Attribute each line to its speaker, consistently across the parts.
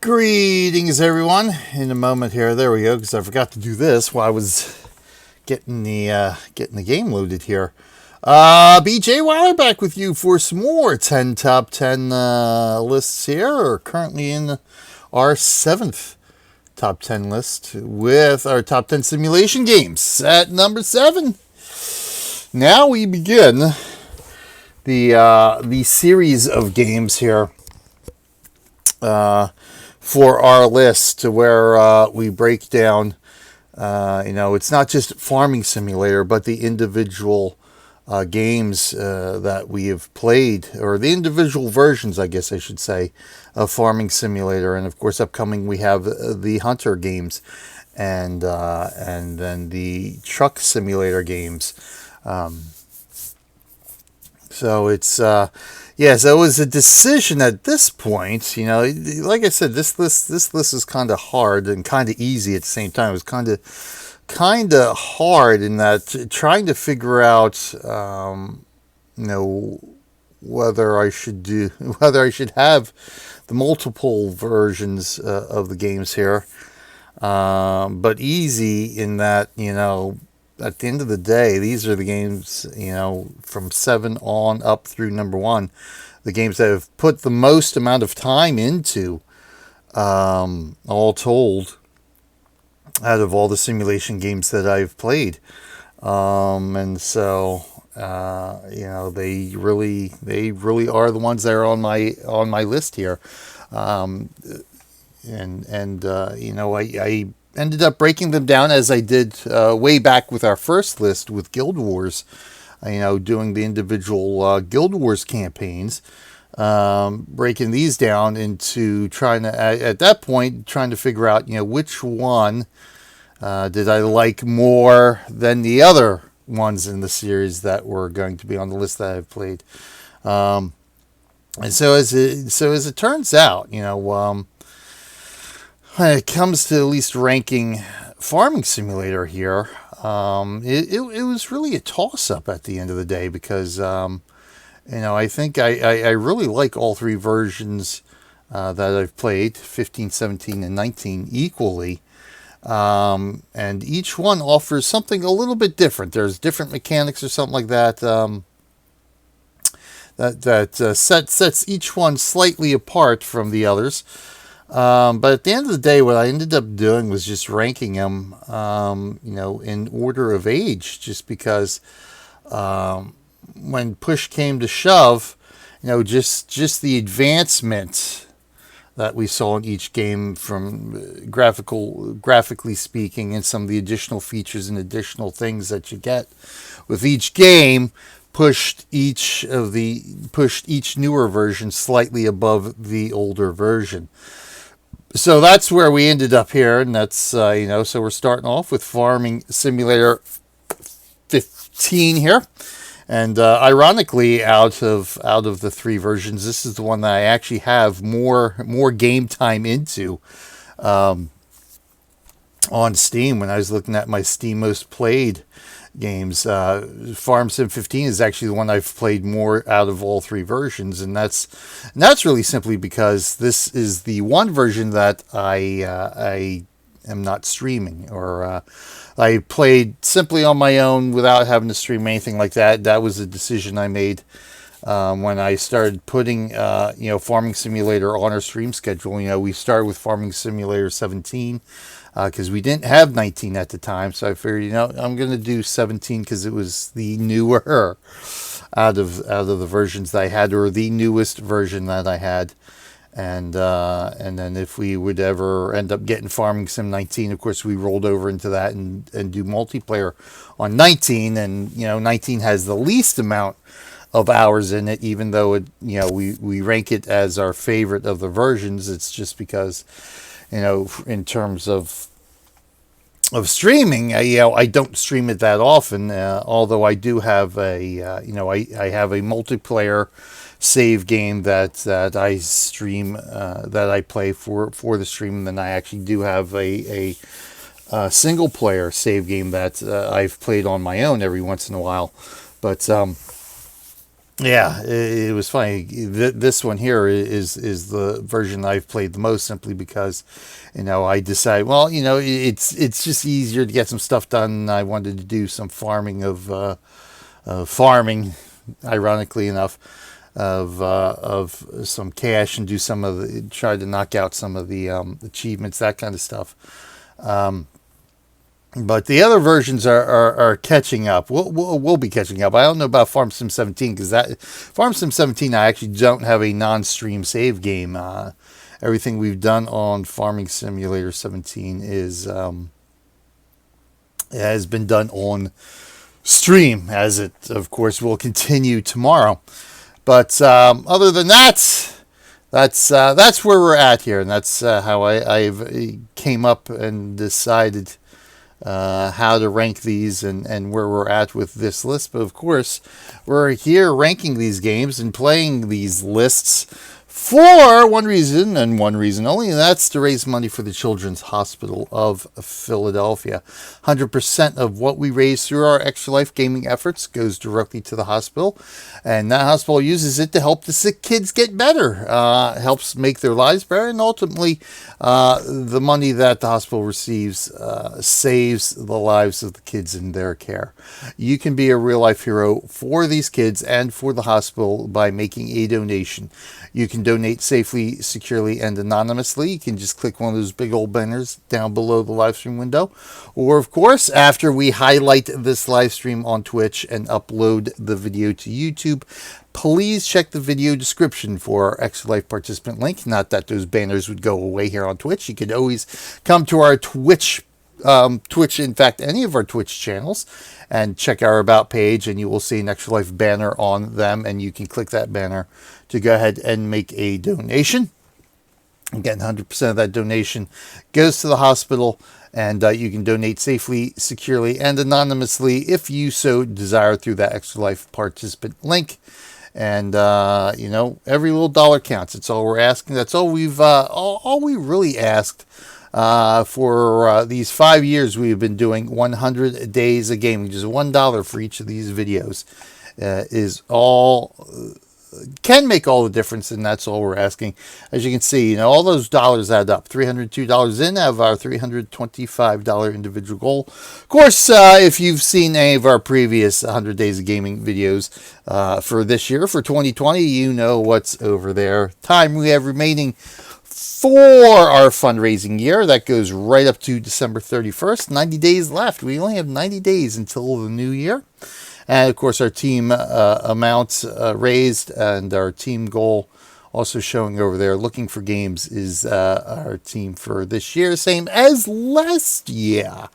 Speaker 1: Greetings, everyone. In a moment here, there we go, because I forgot to do this while I was getting the game loaded here. BJ Weiler back with you for some more 10 top 10 lists here. We're currently in our 7th top 10 list with our top 10 simulation games at number 7. Now we begin the series of games here for our list, where we break down, it's not just farming simulator, but the individual games that we have played, or the individual versions, I guess I should say, of farming simulator. And of course, upcoming we have the hunter games, and then the truck simulator games. So it's so it was a decision at this point. Like I said, this list is kind of hard and kind of easy at the same time. It was kind of hard in that trying to figure out, whether I should have the multiple versions of the games here, but easy in that, at the end of the day, these are the games, from 7 on up through number 1, the games that have put the most amount of time into, all told, out of all the simulation games that I've played. And so, they really are the ones that are on my list here. I ended up breaking them down as I did way back with our first list with Guild Wars, doing the individual Guild Wars campaigns, breaking these down into trying to figure out, which one did I like more than the other ones in the series that were going to be on the list that I've played. And so as it turns out, when it comes to at least ranking farming simulator here, it was really a toss-up at the end of the day, because I think I really like all three versions that I've played, 15, 17, and 19 equally, and each one offers something a little bit different. There's different mechanics or something like that, that sets each one slightly apart from the others. But at the end of the day, what I ended up doing was just ranking them, in order of age, just because when push came to shove, just the advancement that we saw in each game, from graphically speaking, and some of the additional features and additional things that you get with each game, pushed each newer version slightly above the older version. So that's where we ended up here, and that's, so we're starting off with Farming Simulator 15 here. And ironically, out of the three versions, this is the one that I actually have more game time into on Steam. When I was looking at my Steam most played games, Farm Sim 15 is actually the one I've played more out of all three versions, and that's really simply because this is the one version that I am not streaming, or I played simply on my own without having to stream anything like that. That was a decision I made when I started putting Farming Simulator on our stream schedule. We started with Farming Simulator 17. Because we didn't have 19 at the time, so I figured, I'm going to do 17 because it was the newer out of the versions that I had, or the newest version that I had, and then if we would ever end up getting Farming Sim 19, of course we rolled over into that and do multiplayer on 19, and 19 has the least amount of hours in it, even though it we rank it as our favorite of the versions. It's just because, in terms of streaming, I don't stream it that often. Although I do have I have a multiplayer save game that I stream, that I play for the stream, and then I actually do have a single player save game that I've played on my own every once in a while. But Yeah, it was funny. This one here is the version I've played the most, simply because, I decided, well, it's just easier to get some stuff done. I wanted to do some farming farming, ironically enough, of some cash, and do try to knock out some of the achievements, that kind of stuff. But the other versions are catching up. We'll be catching up. I don't know about Farm Sim 17, because that Farm Sim 17, I actually don't have a non-stream save game. Everything we've done on Farming Simulator 17 has been done on stream, as it of course will continue tomorrow. But other than that, that's where we're at here, and that's how I've came up and decided how to rank these, and where we're at with this list. But of course, we're here ranking these games and playing these lists for one reason, and one reason only, and that's to raise money for the Children's Hospital of Philadelphia. 100% of what we raise through our Extra Life gaming efforts goes directly to the hospital, and that hospital uses it to help the sick kids get better, helps make their lives better, and ultimately the money that the hospital receives saves the lives of the kids in their care. You can be a real-life hero for these kids and for the hospital by making a donation. You can donate safely, securely, and anonymously. You can just click one of those big old banners down below the live stream window. Or, of course, after we highlight this live stream on Twitch and upload the video to YouTube, please check the video description for our Extra Life participant link. Not that those banners would go away here on Twitch. You could always come to our Twitch, in fact, any of our Twitch channels, and check our About page, and you will see an Extra Life banner on them, and you can click that banner to go ahead and make a donation. Again, 100% of that donation goes to the hospital, and you can donate safely, securely, and anonymously if you so desire through that Extra Life participant link. And every little dollar counts. That's all we're asking. That's all all we really asked for these 5 years. We've been doing 100 days of gaming. Just $1 for each of these videos is all. Can make all the difference, and that's all we're asking. As you can see, all those dollars add up. $302 in out of our $325 individual goal. Of course, if you've seen any of our previous 100 Days of Gaming videos for this year, for 2020, you know what's over there. Time we have remaining for our fundraising year. That goes right up to December 31st. 90 days left. We only have 90 days until the new year. And, of course, our team amount raised and our team goal also showing over there. Looking for games is our team for this year, same as last year.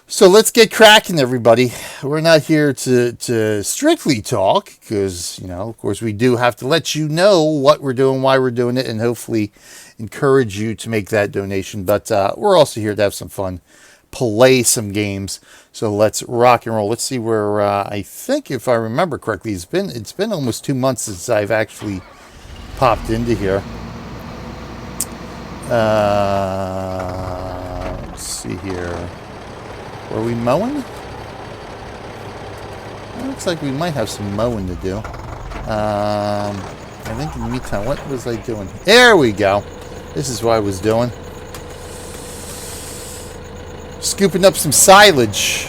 Speaker 1: So let's get cracking, everybody. We're not here to strictly talk because, of course, we do have to let you know what we're doing, why we're doing it, and hopefully encourage you to make that donation. But we're also here to have some fun, play some games. So let's rock and roll. Let's see where I think, if I remember correctly, it's been almost 2 months since I've actually popped into here. Let's see here. Were we mowing? It looks like we might have some mowing to do. I think in the meantime, what was I doing? There we go. This is what I was doing. Scooping up some silage.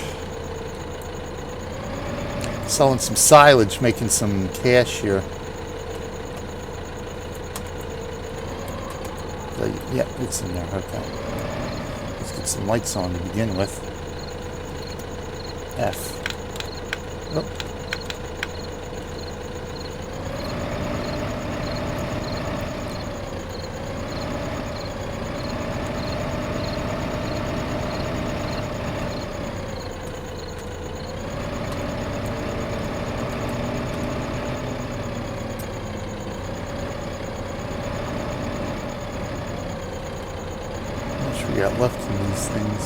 Speaker 1: Selling some silage, making some cash here. Yeah, it's in there. Okay. Let's get some lights on to begin with. F. Oh. We got left in these things.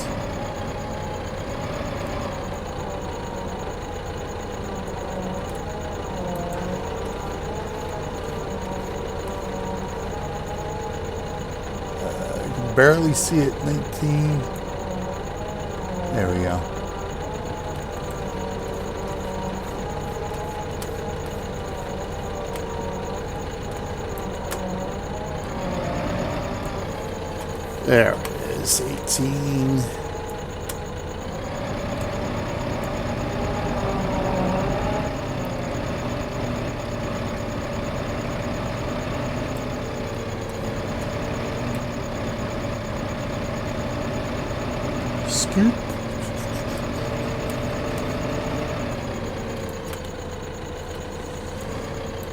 Speaker 1: I can barely see it. 19. There we go. There it is, 18. Scoop.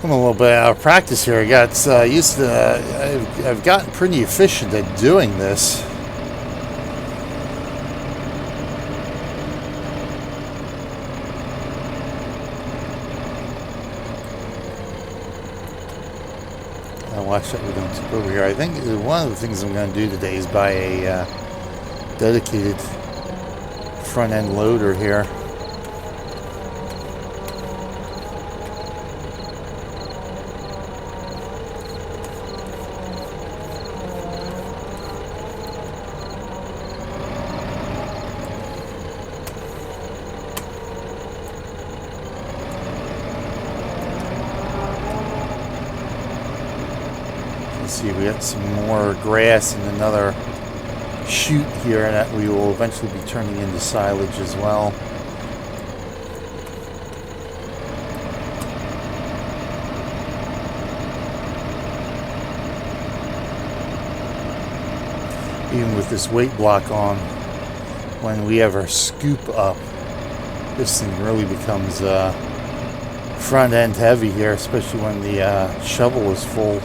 Speaker 1: I'm a little bit out of practice here. I got used to. I've gotten pretty efficient at doing this. I'll watch that we don't tip over here. I think one of the things I'm going to do today is buy a dedicated front end loader here. See, we got some more grass and another chute here that we will eventually be turning into silage as well. Even with this weight block on, when we have our scoop up, this thing really becomes front end heavy here, especially when the shovel is full.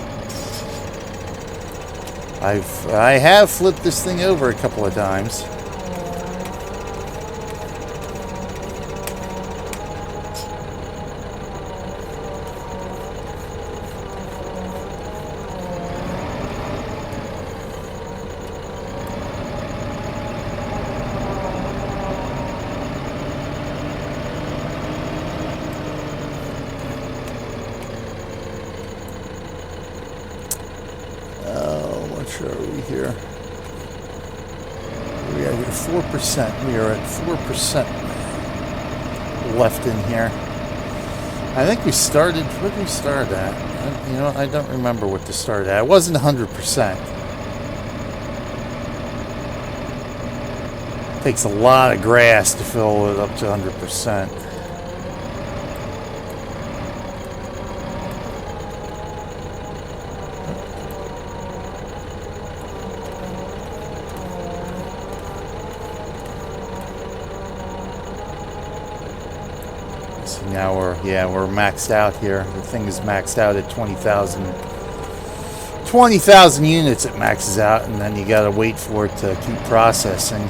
Speaker 1: I have flipped this thing over a couple of times. Where are we here? We are at 4%. We are at 4% left in here. I think we started. What did we start at? You know, I don't remember what to start at. It wasn't 100%. It takes a lot of grass to fill it up to 100%. Now we're maxed out here. The thing is maxed out at 20,000 units. It maxes out, and then you gotta wait for it to keep processing.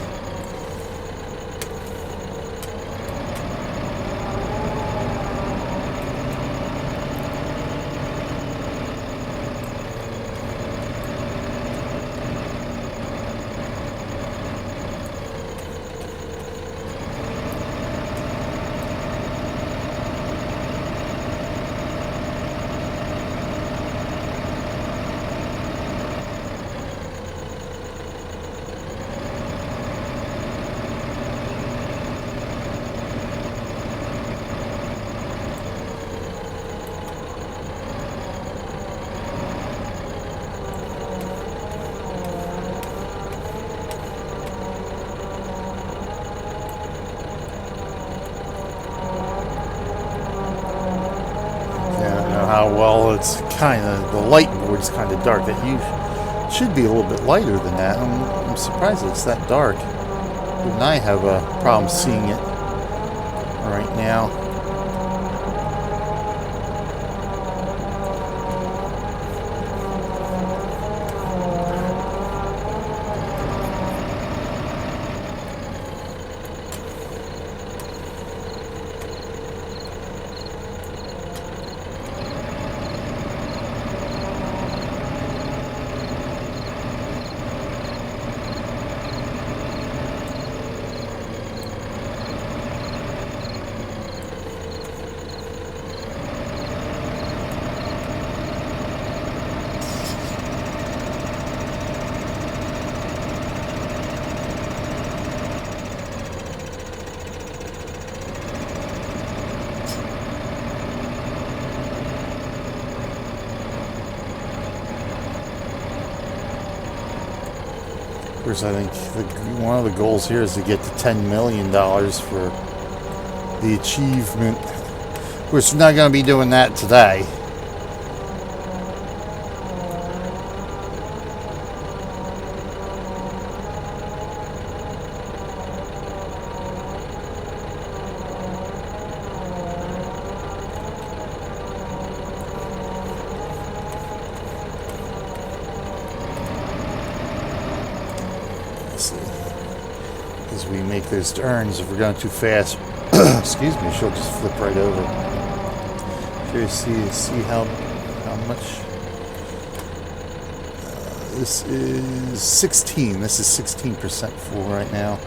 Speaker 1: Well, it's kind of, the light board is kind of dark. That you should be a little bit lighter than that. I'm surprised it's that dark. Even I have a problem seeing it right now. Of course, I think one of the goals here is to get to $10 million for the achievement. Of course, we're not going to be doing that today. As we make those turns, if we're going too fast, excuse me, she'll just flip right over. Curious to see how much. This is 16. This is 16% full right now.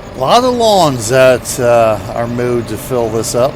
Speaker 1: A lot of lawns that are mowed to fill this up.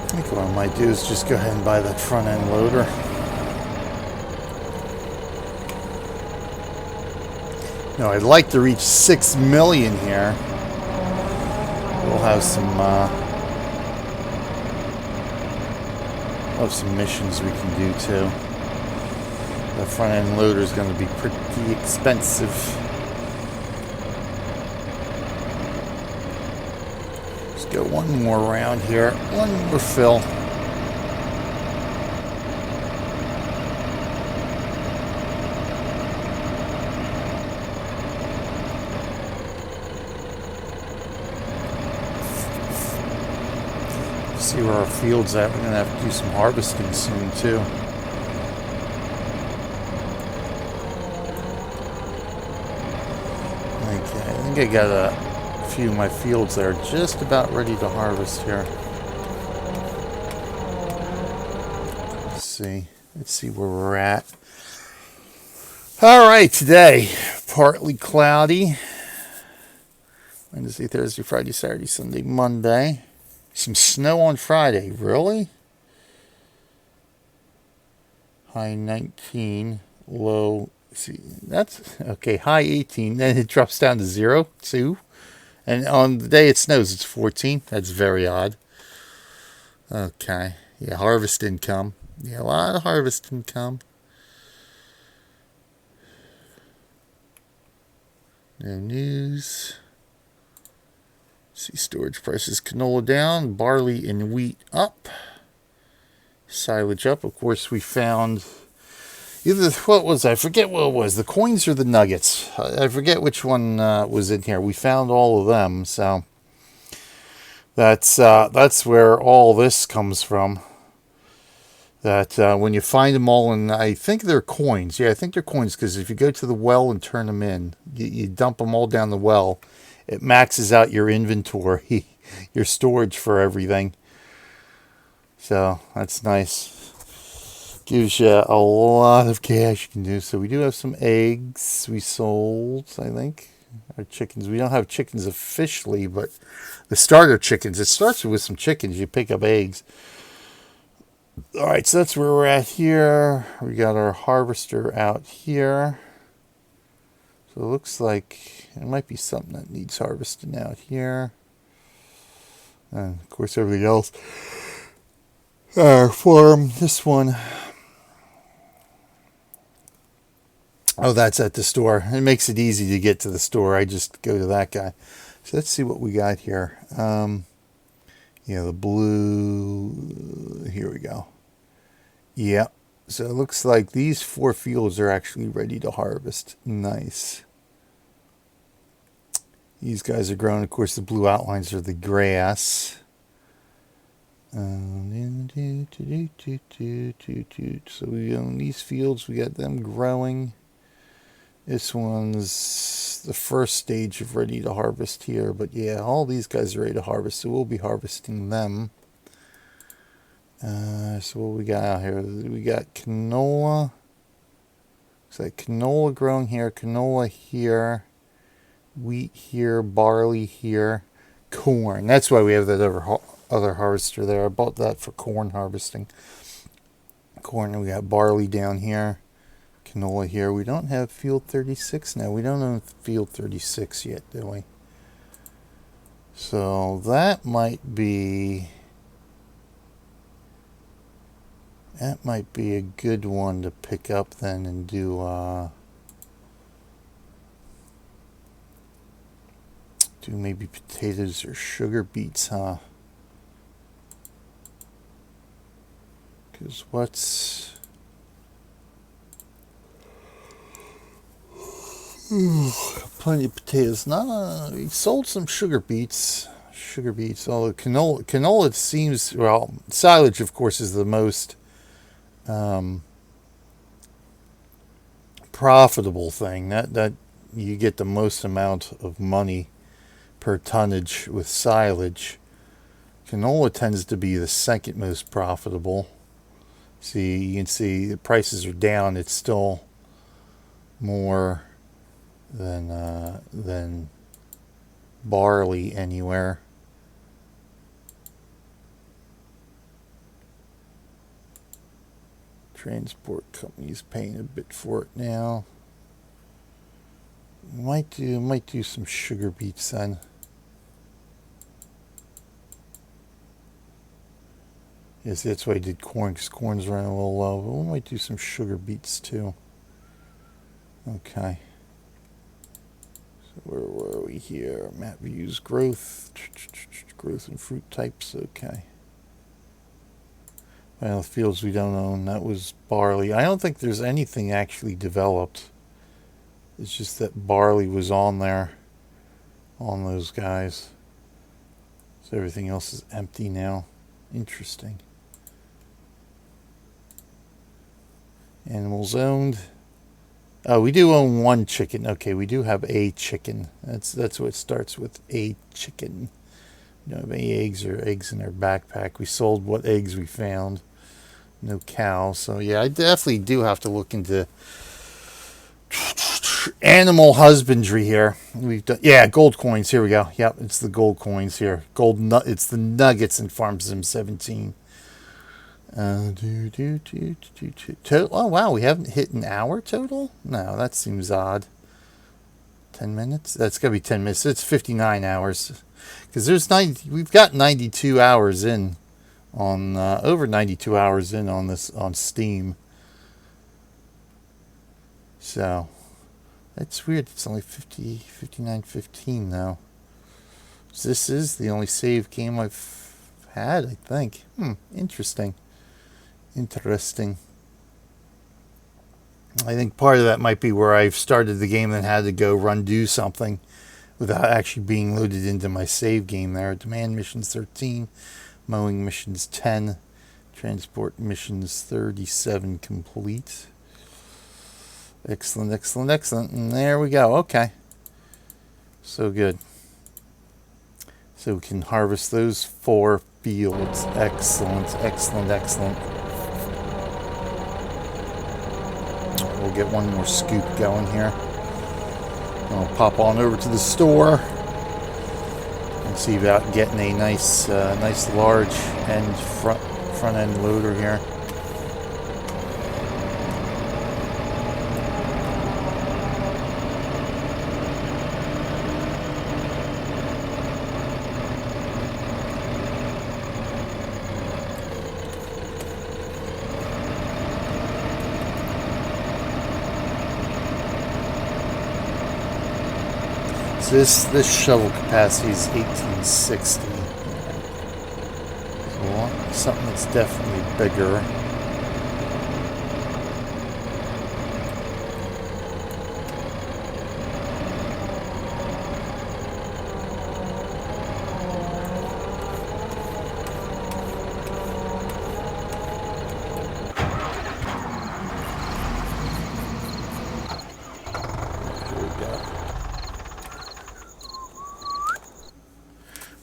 Speaker 1: I think what I might do is just go ahead and buy that front end loader. No, I'd like to reach 6 million here. We'll have some missions we can do too. The front end loader is going to be pretty expensive. Go one more round here, one more fill. See where our field's at. We're going to have to do some harvesting soon too. Okay, I think I got a few of my fields that are just about ready to harvest here. Let's see where we're at. All right, today partly cloudy. Wednesday, Thursday, Friday, Saturday, Sunday, Monday. Some snow on Friday. Really? High 19, low. See, that's okay. High 18, then it drops down to 0, 2. And on the day it snows, it's 14. That's very odd. Okay. Yeah, harvest income. Yeah, a lot of harvest income. No news. See storage prices. Canola down. Barley and wheat up. Silage up. Of course, we found either, what was I forget what it was, the coins or the nuggets. I forget which one was in here. We found all of them, so that's where all this comes from. that when you find them all, and I think they're coins. Yeah, I think they're coins, because if you go to the well and turn them in, you dump them all down the well, it maxes out your inventory, your storage for everything. So that's nice. Gives you a lot of cash you can do. So we do have some eggs we sold, I think. Our chickens. We don't have chickens officially, but the starter chickens. It starts with some chickens. You pick up eggs. All right, so that's where we're at here. We got our harvester out here. So it looks like it might be something that needs harvesting out here. And of course, everything else. Our farm, this one. Oh, that's at the store. It makes it easy to get to the store. I just go to that guy. So let's see what we got here. Yeah, the blue. Here we go. Yeah. So it looks like these 4 fields are actually ready to harvest. Nice. These guys are growing. Of course, the blue outlines are the grass. So we own these fields. We got them growing. This one's the first stage of ready to harvest here. But yeah, all these guys are ready to harvest, so we'll be harvesting them. So what we got out here? We got canola. Looks like canola growing here, canola here, wheat here, barley here, corn. That's why we have that other harvester there. I bought that for corn harvesting. Corn, and we got barley down here. Canola here. We don't have field 36 now. We don't own field 36 yet, do we? So that might be a good one to pick up then and do maybe potatoes or sugar beets, huh? Because what's plenty of potatoes. We sold some sugar beets. Although canola seems, well, silage of course is the most profitable thing. That you get the most amount of money per tonnage with silage. Canola tends to be the second most profitable. See, you can see the prices are down. It's still more than barley anywhere. Transport companies paying a bit for it now. Might do some sugar beets then. Yes, that's why I did corn, because corn's running a little low. But we might do some sugar beets too. Okay. So where were we here? Map views, growth and fruit types. Okay. Well, the fields we don't own, that was barley. I don't think there's anything actually developed. It's just that barley was on there, on those guys. So everything else is empty now. Interesting. Animals owned. Oh, we do own 1 chicken. Okay, we do have a chicken. That's what it starts with, a chicken. We don't have any eggs in our backpack. We sold what eggs we found. No cows. So yeah, I definitely do have to look into animal husbandry here. We've done, yeah, gold coins. Here we go. Yep, it's the gold coins here. It's the nuggets in Farm Sim 17. Oh wow, we haven't hit an hour total? No, that seems odd. 10 minutes? That's got to be 10 minutes. It's 59 hours. Because we've got 92 hours in on, over 92 hours in on this, on Steam. So, that's weird. It's only 59:15 now. So this is the only save game I've had, I think. Interesting. I think part of that might be where I've started the game and had to go do something without actually being loaded into my save game there. Demand missions 13, mowing missions 10, Transport missions 37 complete. Excellent, excellent, excellent. And there we go. Okay. So good. So we can harvest those 4 fields. Excellent, excellent, excellent. We'll get one more scoop going here. I'll pop on over to the store and see about getting a nice, nice large end front end loader here. This shovel capacity is 1860. So something that's definitely bigger.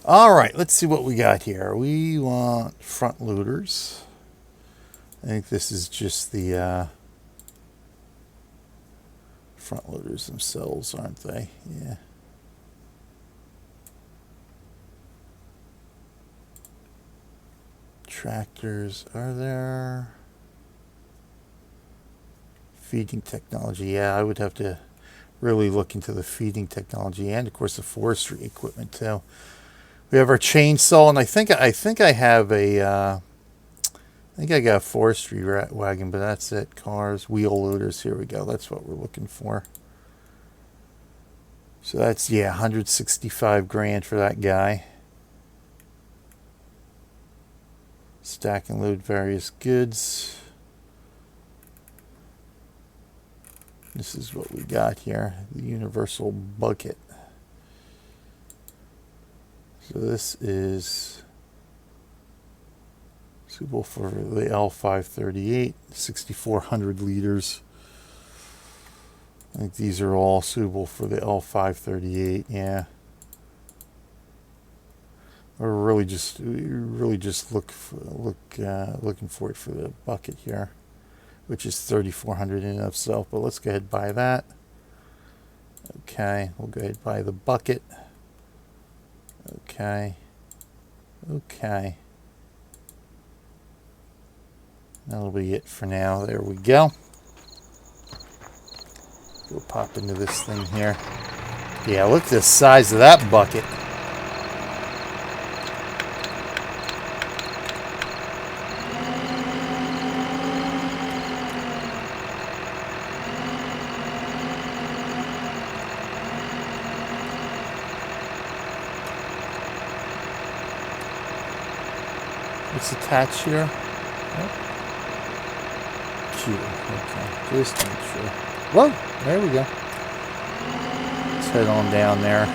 Speaker 1: All right, let's see what we got here. We want front loaders. I think this is just the front loaders themselves, aren't they? Yeah. Tractors, are there? Feeding technology, yeah, I would have to really look into the feeding technology and, of course, the forestry equipment, too. We have our chainsaw, and I think I have a, I think I got a forestry wagon, but that's it. Cars, wheel loaders, here we go. That's what we're looking for. So that's, yeah, 165 grand for that guy. Stack and load various goods. This is what we got here, the universal bucket. So this is suitable for the L538, 6,400 liters. I think these are all suitable for the L538, yeah. We're really just looking for it for the bucket here, which is 3,400 in and of itself. But let's go ahead and buy that. Okay, we'll go ahead and buy the bucket. Okay. Okay. That'll be it for now. There we go. We'll pop into this thing here. Yeah, look at the size of that bucket. What's attached here? Oh. Q. Okay, just make sure. Whoa, there we go. Let's head on down there.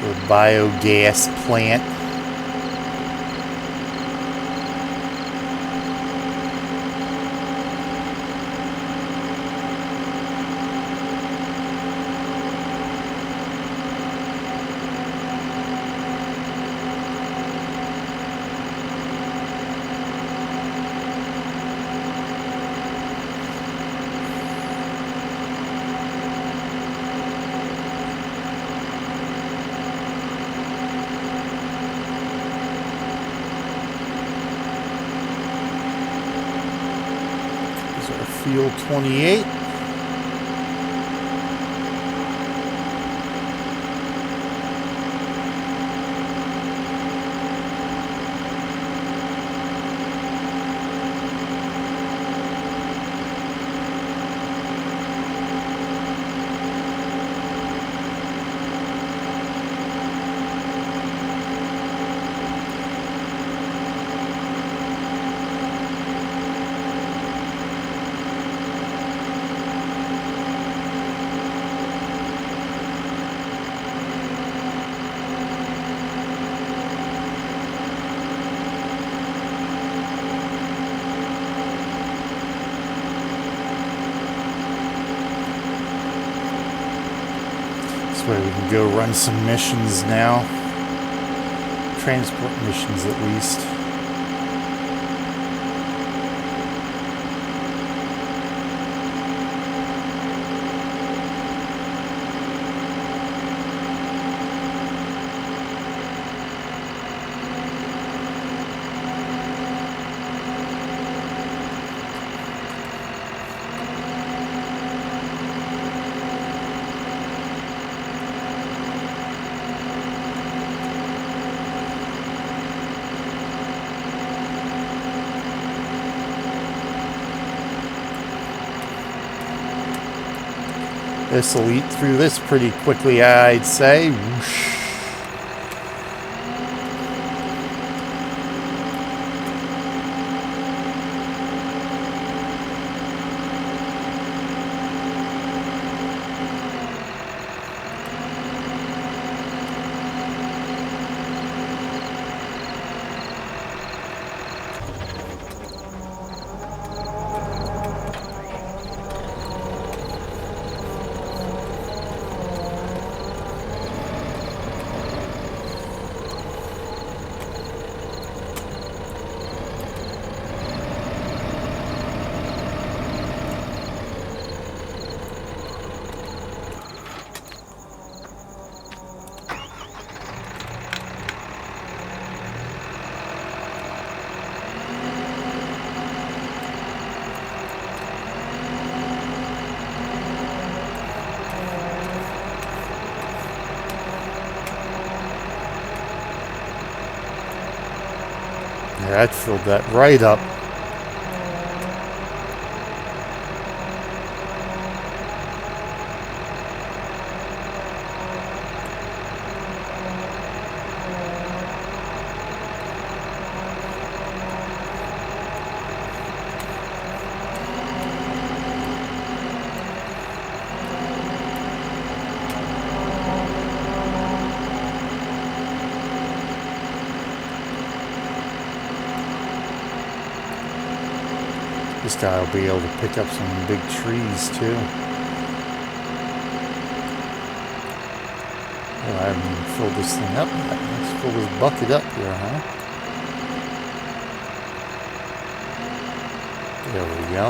Speaker 1: The biogas plant. Field 28. This way we can go run some missions now. Transport missions at least. This will eat through this pretty quickly, I'd say. Whoosh. Yeah, that filled that right up. This guy will be able to pick up some big trees too. Well, I haven't even filled this thing up yet. Let's fill this bucket up here, huh? There we go.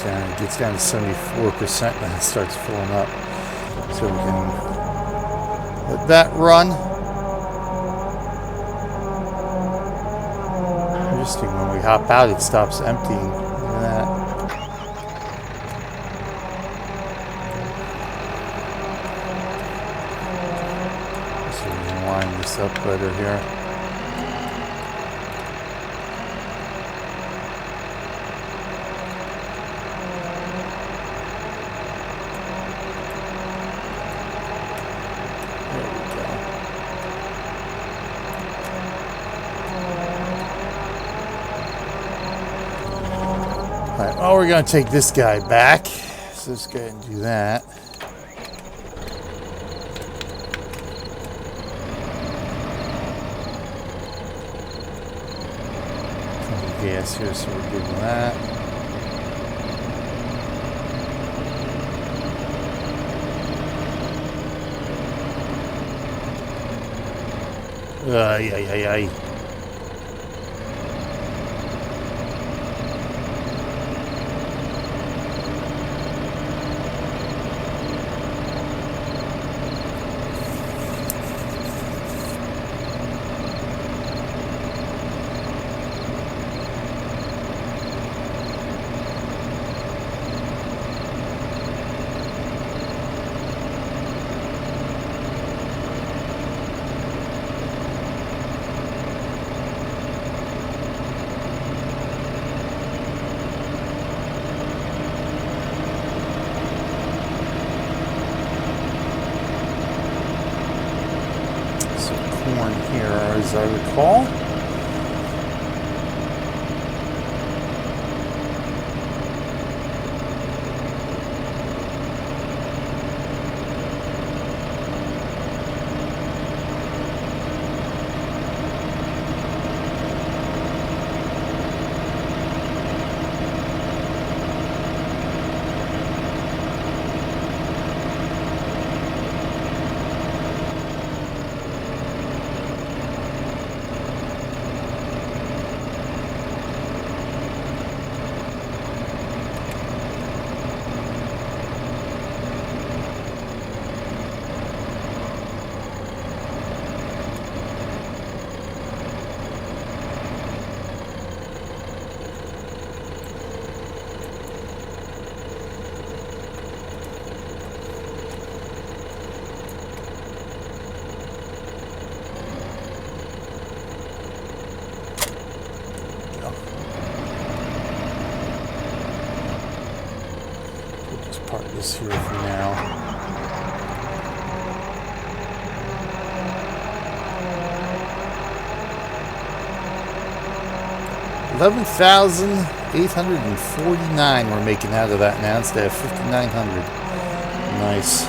Speaker 1: It gets down to 74% and then it starts filling up. So we can let that run. Interesting, when we hop out it stops emptying. Look at that. So we can line this up better here. Oh, we're going to take this guy back. So let's go ahead and do that. Gas here, so we're good with that. Ay. horn here, as I recall. Park this here for now. $11,849 we're making out of that now instead of 5,900. Nice.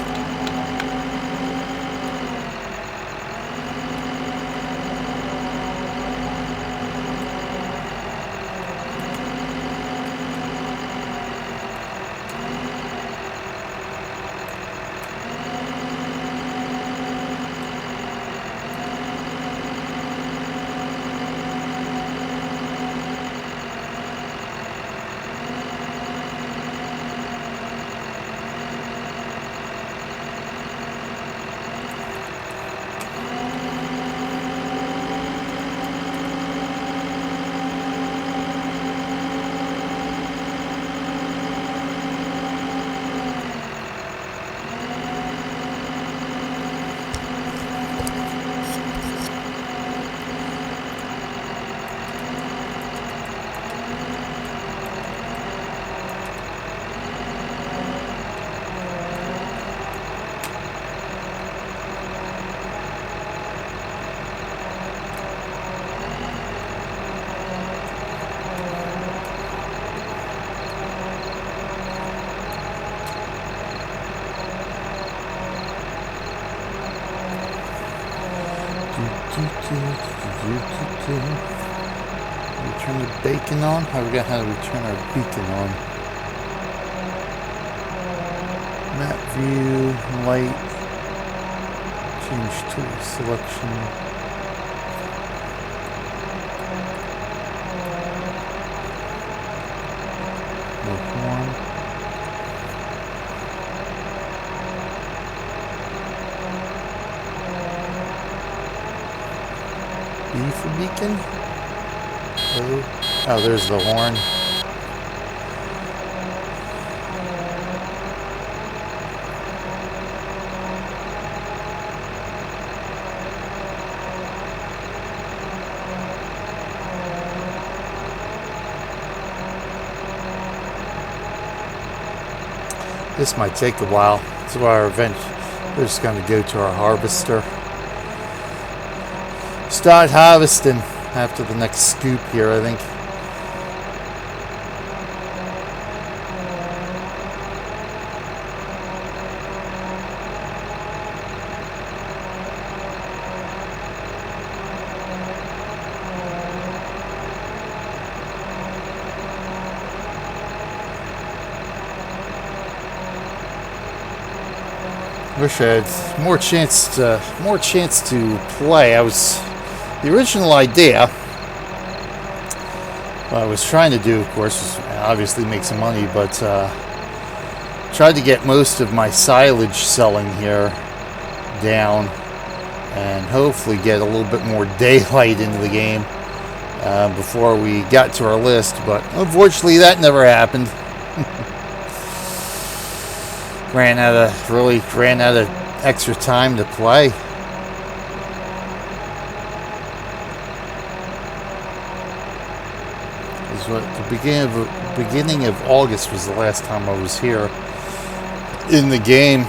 Speaker 1: Return the bacon on? I forgot how to return our beacon on. Map view, light, change tool selection. No horn. B for beacon. Oh, there's the horn. This might take a while. So we're just going to go to our harvester. Start harvesting after the next scoop here, I think. Wish I had more chance to play. The original idea, what I was trying to do, of course, was obviously make some money, but tried to get most of my silage selling here down and hopefully get a little bit more daylight into the game before we got to our list, but unfortunately that never happened. ran out of extra time to play. The beginning of August was the last time I was here in the game.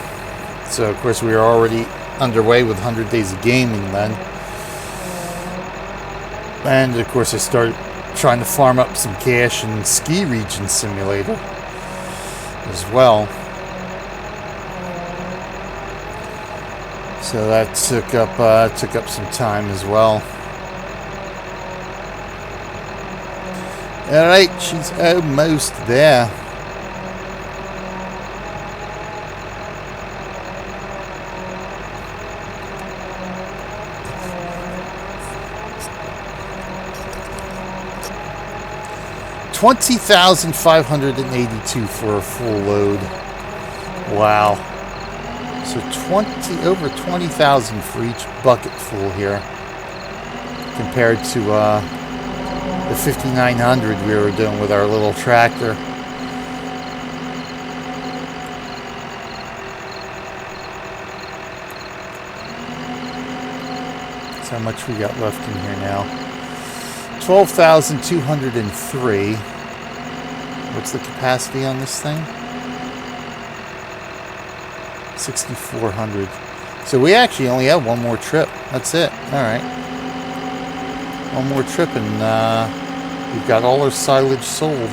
Speaker 1: So of course we were already underway with 100 Days of Gaming then. And of course I started trying to farm up some cash in Ski Region Simulator as well. So that took up some time as well. Alright, she's almost there. $20,582 for a full load. Wow. So over 20,000 for each bucket full here, compared to the 5,900 we were doing with our little tractor. That's how much we got left in here now. 12,203. What's the capacity on this thing? 6,400. So we actually only have one more trip. That's it. All right. One more trip and we've got all our silage sold.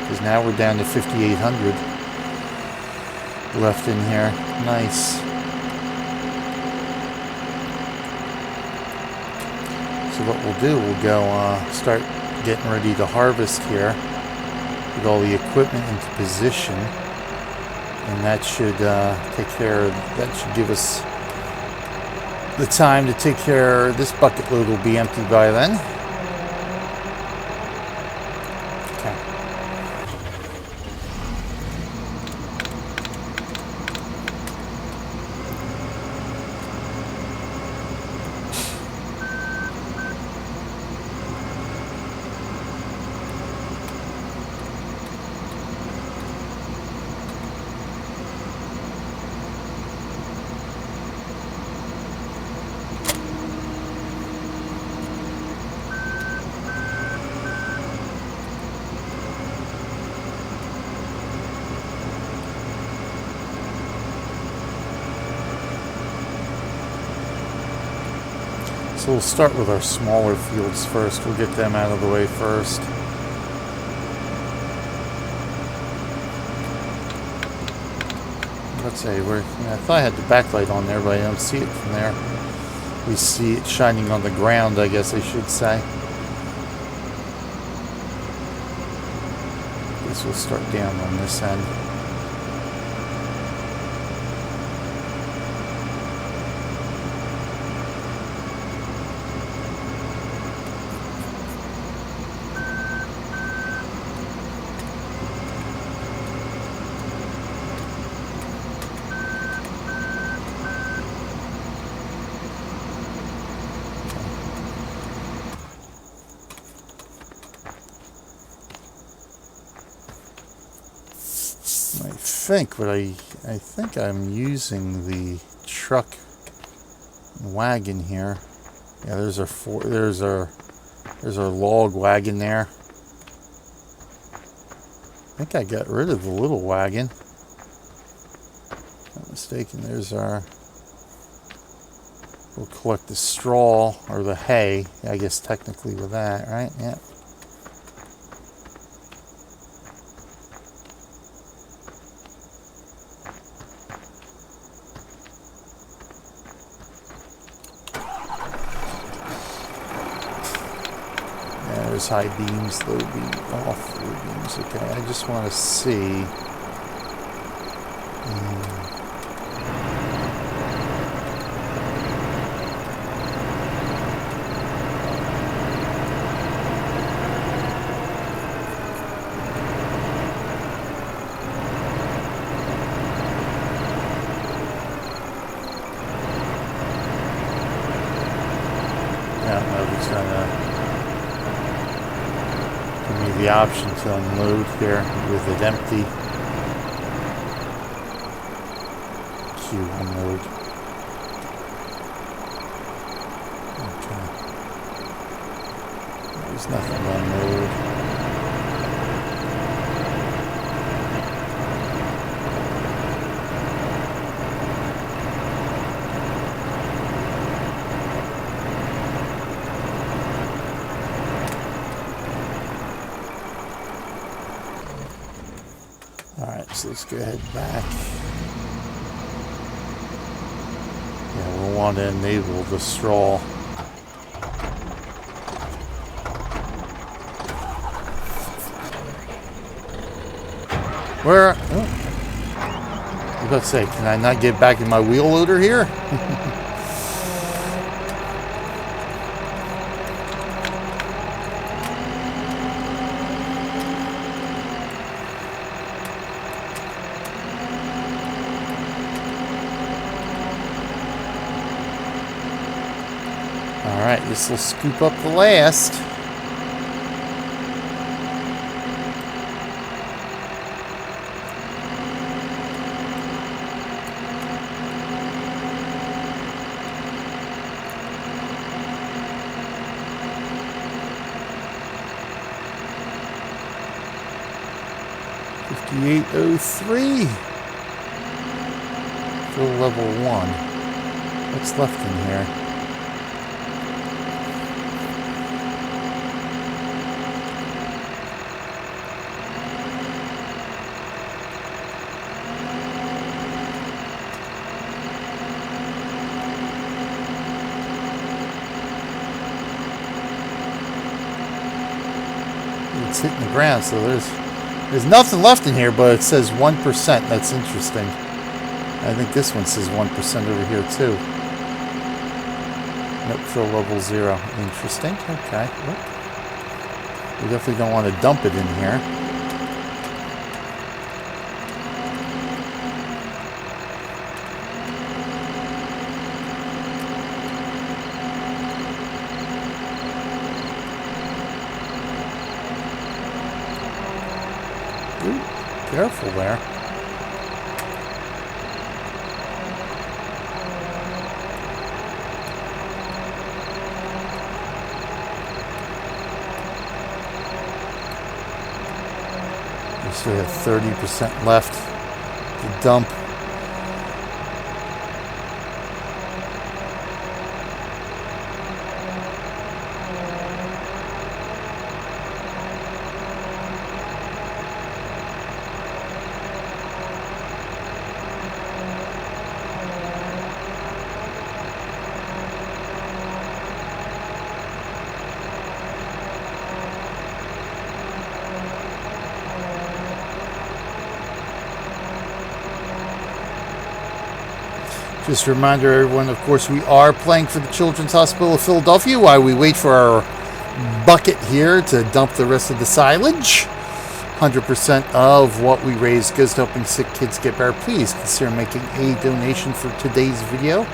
Speaker 1: Because now we're down to 5,800 left in here. Nice. So what we'll do, we'll go start getting ready to harvest here. Get all the equipment into position. And that should take care of, that should give us the time to take care. This bucket load will be empty by then. Okay. So we'll start with our smaller fields first. We'll get them out of the way first. Let's say I thought I had the backlight on there, but I don't see it from there. We see it shining on the ground, I guess I should say. Guess we'll start down on this end. I think I'm using the truck wagon here. Yeah, there's our log wagon there. I think I got rid of the little wagon. Not mistaken. There's our. We'll collect the straw or the hay. I guess technically with that, right? Yeah. There's high beams, low beams, off low beams. Okay, I just want to see. I don't know if it's gonna give me the option to unload here with it empty. Q unload. Okay. There's nothing to unload. Alright, so let's go ahead back. Yeah, we'll want to enable the straw. Where? Oh. I was about to say, can I not get back in my wheel loader here? Alright, this will scoop up the last. $58.03. Fill level 1. What's left in here? It's hitting the ground, so there's nothing left in here, but it says 1%. That's interesting. I think this one says 1% over here too. Nope, fill level 0. Interesting. Okay. Well, we definitely don't want to dump it in here. Ooh, careful there. We still have 30% left to dump. Just a reminder, everyone, of course, we are playing for the Children's Hospital of Philadelphia while we wait for our bucket here to dump the rest of the silage. 100% of what we raise goes to helping sick kids get better. Please consider making a donation for today's video.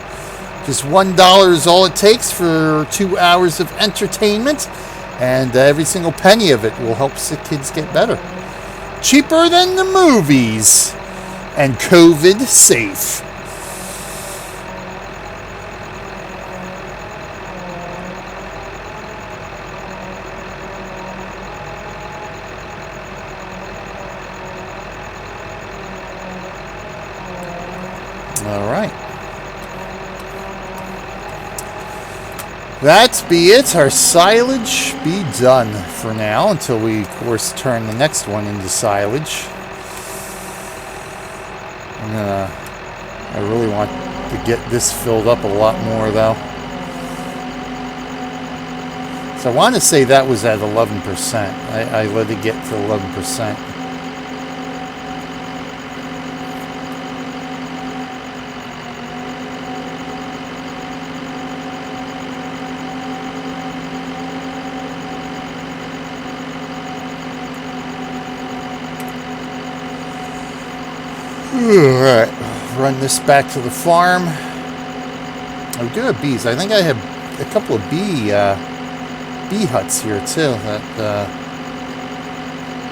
Speaker 1: Just $1 is all it takes for 2 hours of entertainment, and every single penny of it will help sick kids get better. Cheaper than the movies, and COVID safe. All right. That be it. Our silage be done for now until we, of course, turn the next one into silage. I really want to get this filled up a lot more, though. So I want to say that was at 11%. I let it get to 11%. Alright, run this back to the farm. I do have bees. I think I have a couple of bee huts here too that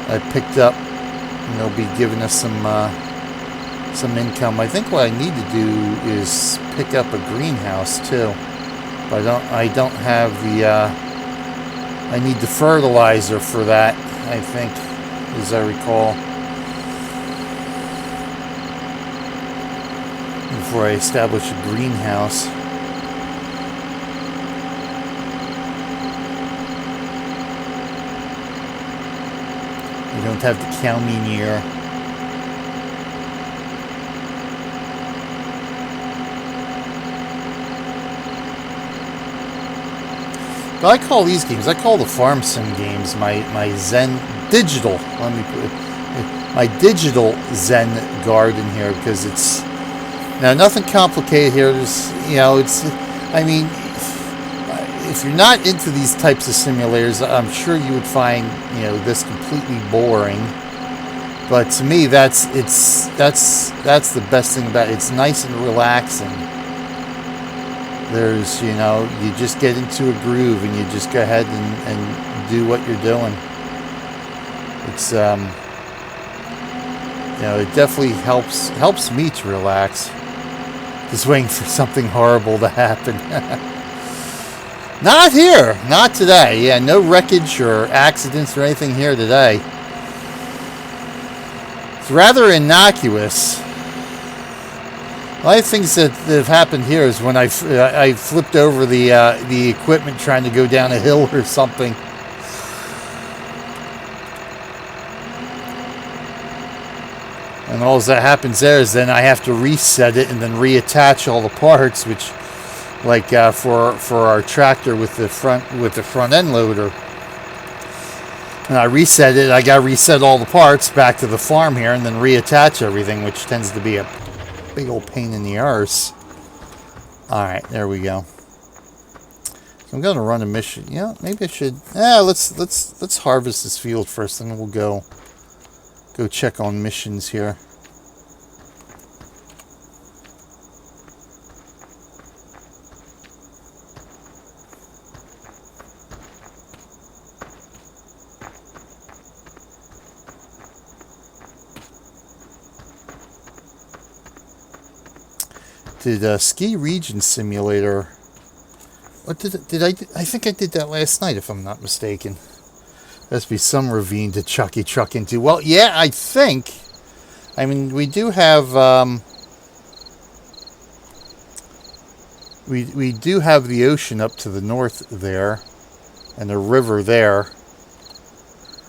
Speaker 1: I picked up, and they'll be giving us some income. I think what I need to do is pick up a greenhouse too, but I don't have the I need the fertilizer for that, I think, as I recall, before I establish a greenhouse. I don't have the cow mean here. But I call these games, I call the farm sim games my Zen digital. Let me put it, my digital Zen garden here, because it's now nothing complicated here. There's, you know, it's, I mean, if you're not into these types of simulators, I'm sure you would find, you know, this completely boring. But to me, that's the best thing about it. It's nice and relaxing. There's, you know, you just get into a groove and you just go ahead and do what you're doing. It's, you know, it definitely helps me to relax. Just waiting for something horrible to happen. Not here, not today. Yeah, no wreckage or accidents or anything here today. It's rather innocuous. A lot of things that have happened here is when I flipped over the equipment trying to go down a hill or something. And all that happens there is then I have to reset it and then reattach all the parts, which, like for our tractor with the front end loader. And I reset it. I got to reset all the parts back to the farm here and then reattach everything, which tends to be a big old pain in the arse. All right, there we go. So I'm going to run a mission. Yeah, maybe I should. Let's harvest this field first, and then we'll go check on missions here. Did Ski Region Simulator? What did I? I think I did that last night, if I'm not mistaken. There's be some ravine to chucky truck into. Well, yeah, I think. I mean, we do have we do have the ocean up to the north there, and the river there.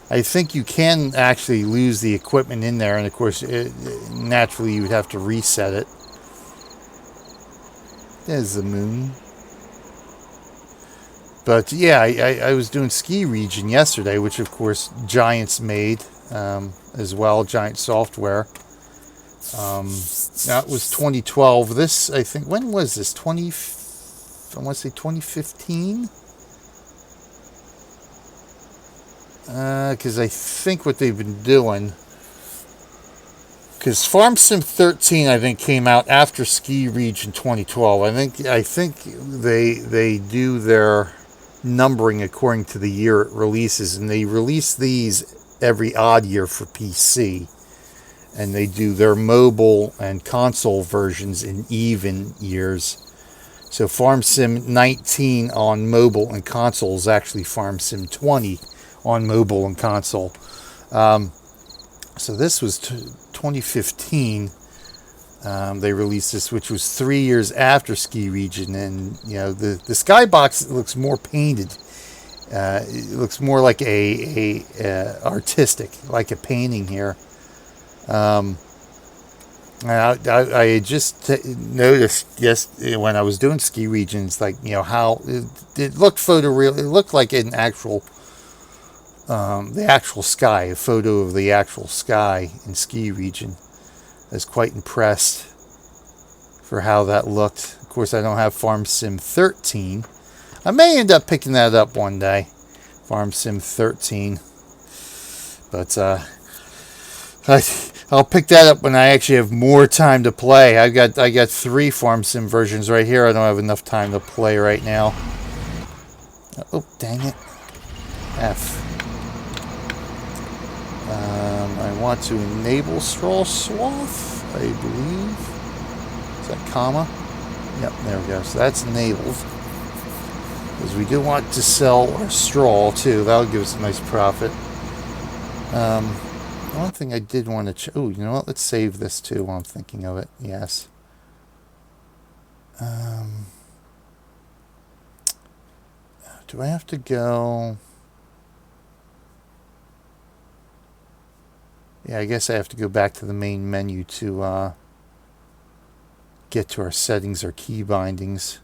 Speaker 1: I think you can actually lose the equipment in there, and of course, naturally, you would have to reset it. There's the moon. But yeah, I was doing Ski Region yesterday, which of course Giants made as well, Giant Software. That was 2012. This, I think, when was this? I want to say 2015? Because I think what they've been doing... Because Farm Sim 13, I think, came out after Ski Region 2012. I think they do their numbering according to the year it releases, and they release these every odd year for PC, and they do their mobile and console versions in even years. So Farm Sim 19 on mobile and console is actually Farm Sim 20 on mobile and console. So this was 2015. They released this, which was 3 years after Ski Region, and you know the skybox looks more painted. It looks more like a artistic, like a painting here. I just noticed when I was doing Ski Regions, like, you know, how it looked photoreal. It looked like an actual. The actual sky, a photo of the actual sky in Ski Region. I was quite impressed for how that looked. Of course, I don't have Farm Sim 13. I may end up picking that up one day, Farm Sim 13. But I'll pick that up when I actually have more time to play. I got 3 Farm Sim versions right here. I don't have enough time to play right now. Oh, dang it. F. I want to enable straw swath, I believe. Is that comma? Yep, there we go. So that's enabled. Because we do want to sell our straw too. That'll give us a nice profit. One thing I did want to... Oh, you know what? Let's save this too while I'm thinking of it. Yes. Do I have to go... Yeah, I guess I have to go back to the main menu to get to our settings, our key bindings.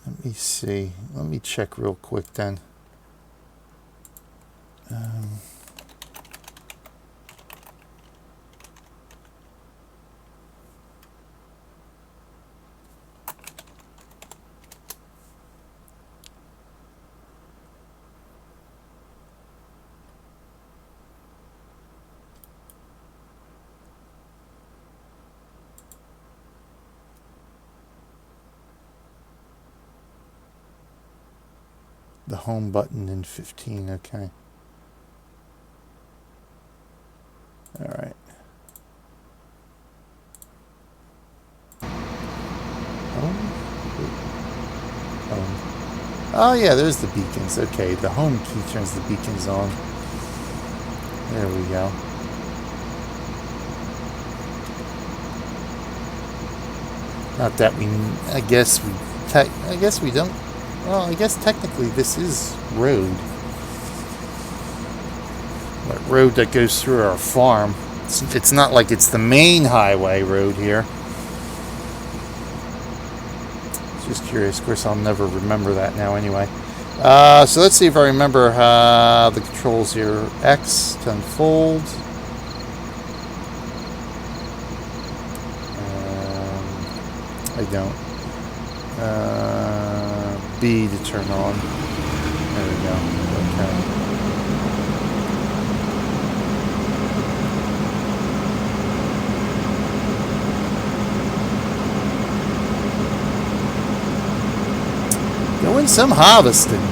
Speaker 1: Let me see. Let me check real quick then. The home button in 15, okay. All right. Oh yeah, there's the beacons. Okay, the home key turns the beacons on. There we go. Not that we, I guess we don't. Well, I guess technically this is road. That road that goes through our farm. It's not like it's the main highway road here. Just curious. Of course, I'll never remember that now anyway. So let's see if I remember the controls here. X to unfold. I don't. B to turn on. There we go. Okay. Doing some harvesting.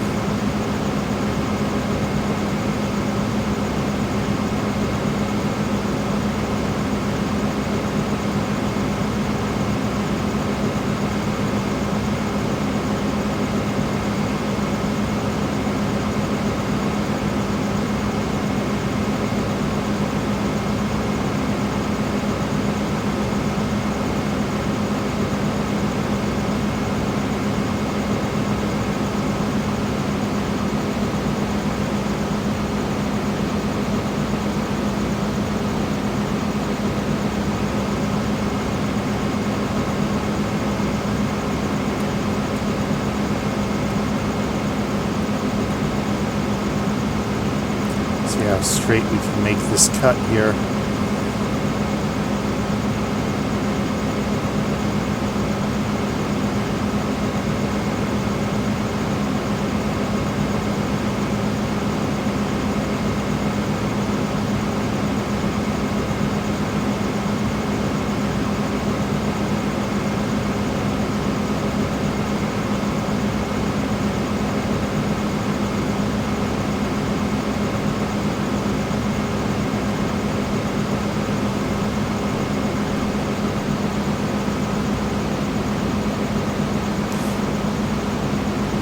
Speaker 1: How straight we can make this cut here.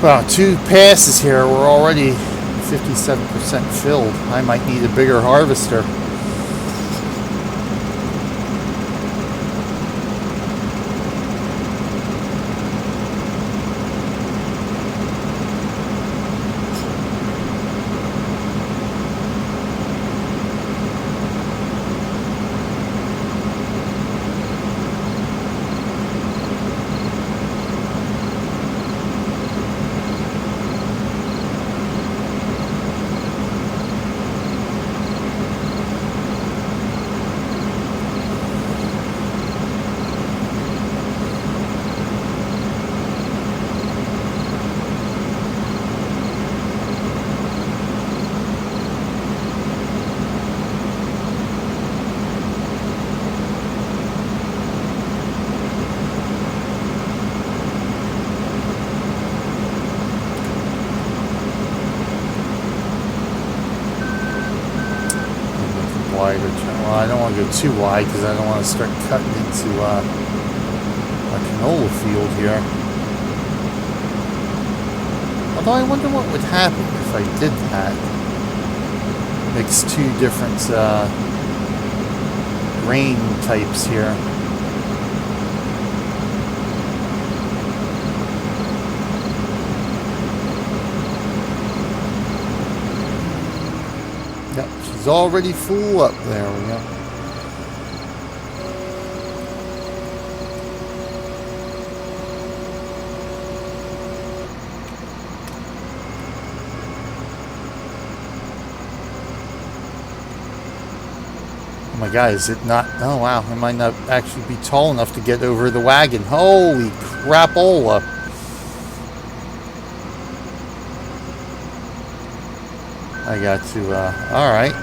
Speaker 1: Well, 2 passes here, we're already 57% filled. I might need a bigger harvester. Well, I don't want to go too wide because I don't want to start cutting into a canola field here. Although I wonder what would happen if I did that. Mix 2 different grain types here. Yep, she's already full up. There we go. my God, is it not? Oh, wow. I might not actually be tall enough to get over the wagon. Holy crapola. I got to, alright.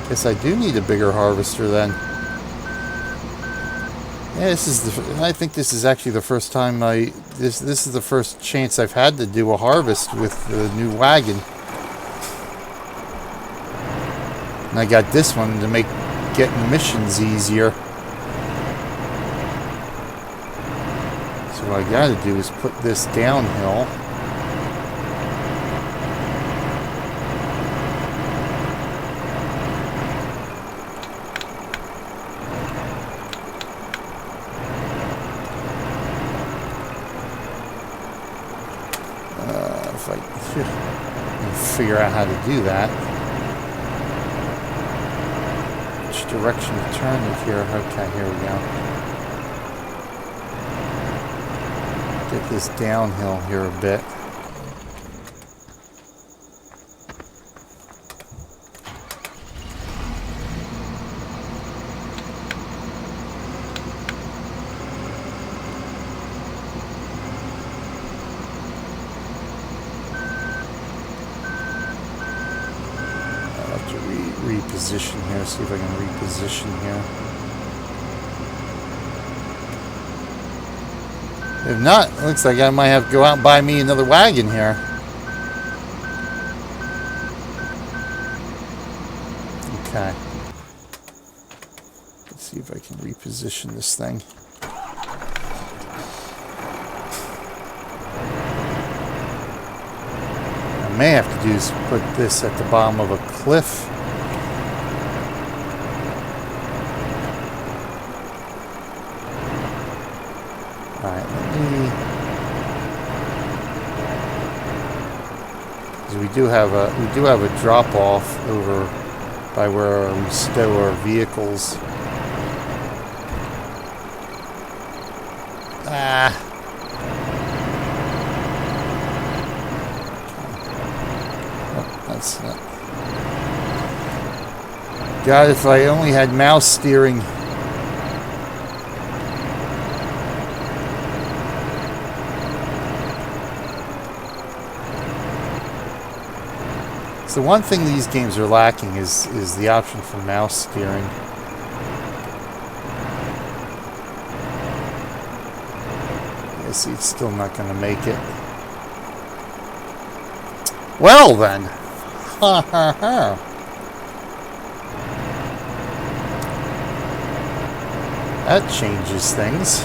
Speaker 1: Guess I do need a bigger harvester then. Yeah, I think this is actually the first time this is the first chance I've had to do a harvest with the new wagon. And I got this one to make getting missions easier. So what I gotta do is put this downhill. If I can figure out how to do that. Which direction to turn it here? Okay, here we go. Get this downhill here a bit. Reposition here, see if I can reposition here. If not, it looks like I might have to go out and buy me another wagon here. Okay. Let's see if I can reposition this thing. What I may have to do is put this at the bottom of a cliff. We do have a drop off over by where we stow our vehicles. Oh, that's not. God, if I only had mouse steering. The one thing these games are lacking is the option for mouse steering. I see it's still not going to make it. Well then. Ha ha ha. That changes things.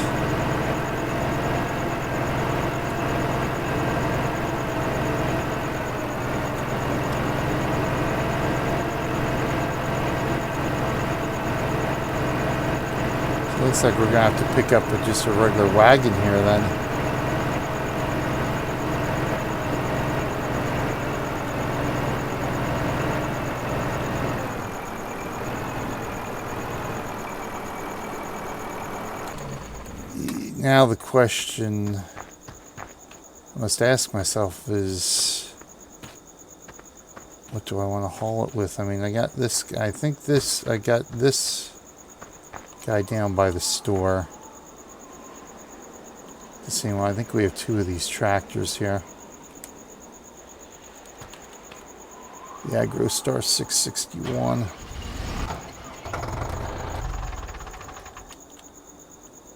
Speaker 1: Looks like we're going to have to pick up just a regular wagon here then. Now the question I must ask myself is, what do I want to haul it with? I mean, I got this, I got this guy down by the store. Let's see, well, I think we have two of these tractors here. The AgroStar 661.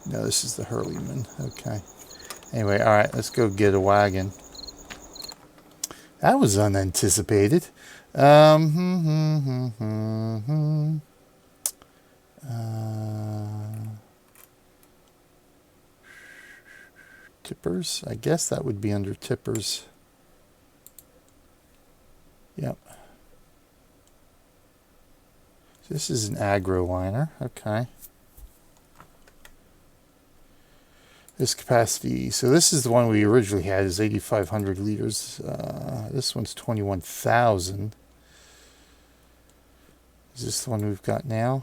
Speaker 1: No, this is the Hurleyman. Okay. Anyway, all right, let's go get a wagon. That was unanticipated. Tippers? I guess that would be under tippers. Yep. This is an agro liner. Okay. This capacity, so this is the one we originally had, is 8,500 liters. This one's 21,000. Is this the one we've got now?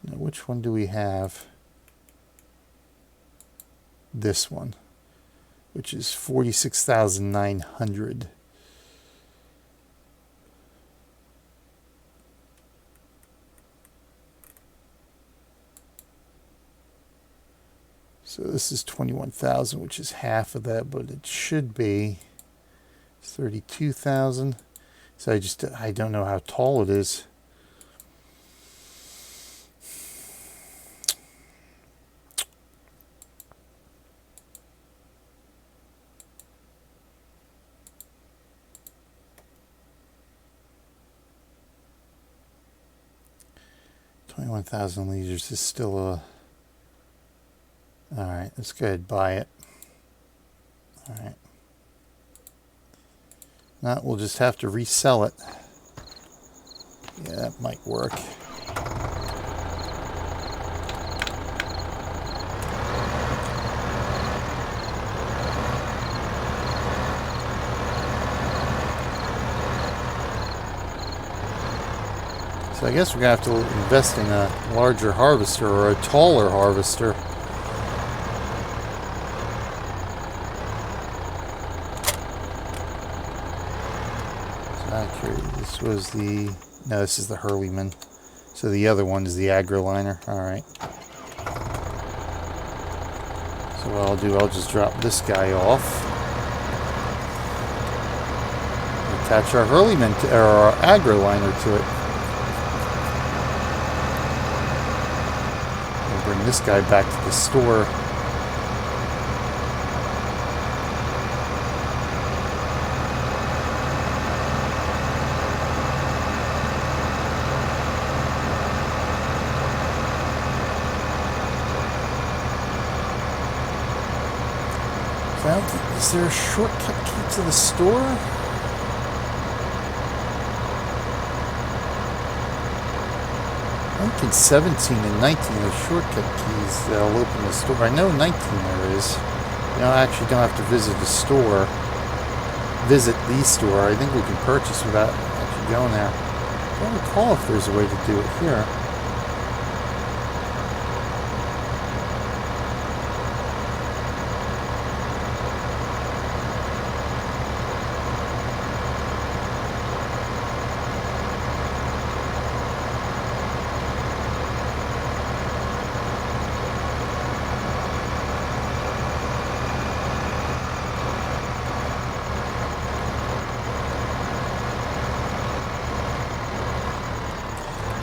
Speaker 1: Now, which one do we have? This one, which is 46,900. So this is 21,000, which is half of that, but it should be 32,000. So I don't know how tall it is. $21,000 liters is still a... Alright, let's go ahead and buy it. Alright. Now we'll just have to resell it. Yeah, that might work. So I guess we're going to have to invest in a larger harvester or a taller harvester. So accurate. This was the... No, this is the Hurleyman. So the other one is the AgriLiner. Alright. So what I'll do, I'll just drop this guy off. Attach our Hurleyman or our AgriLiner to it. Bring this guy back to the store. Is there a shortcut key to the store? I think in 17 and 19 there's shortcut keys that'll open the store. I know 19 there is. You know, I actually don't have to visit the store. Visit the store. I think we can purchase without actually going there. I don't recall if there's a way to do it here.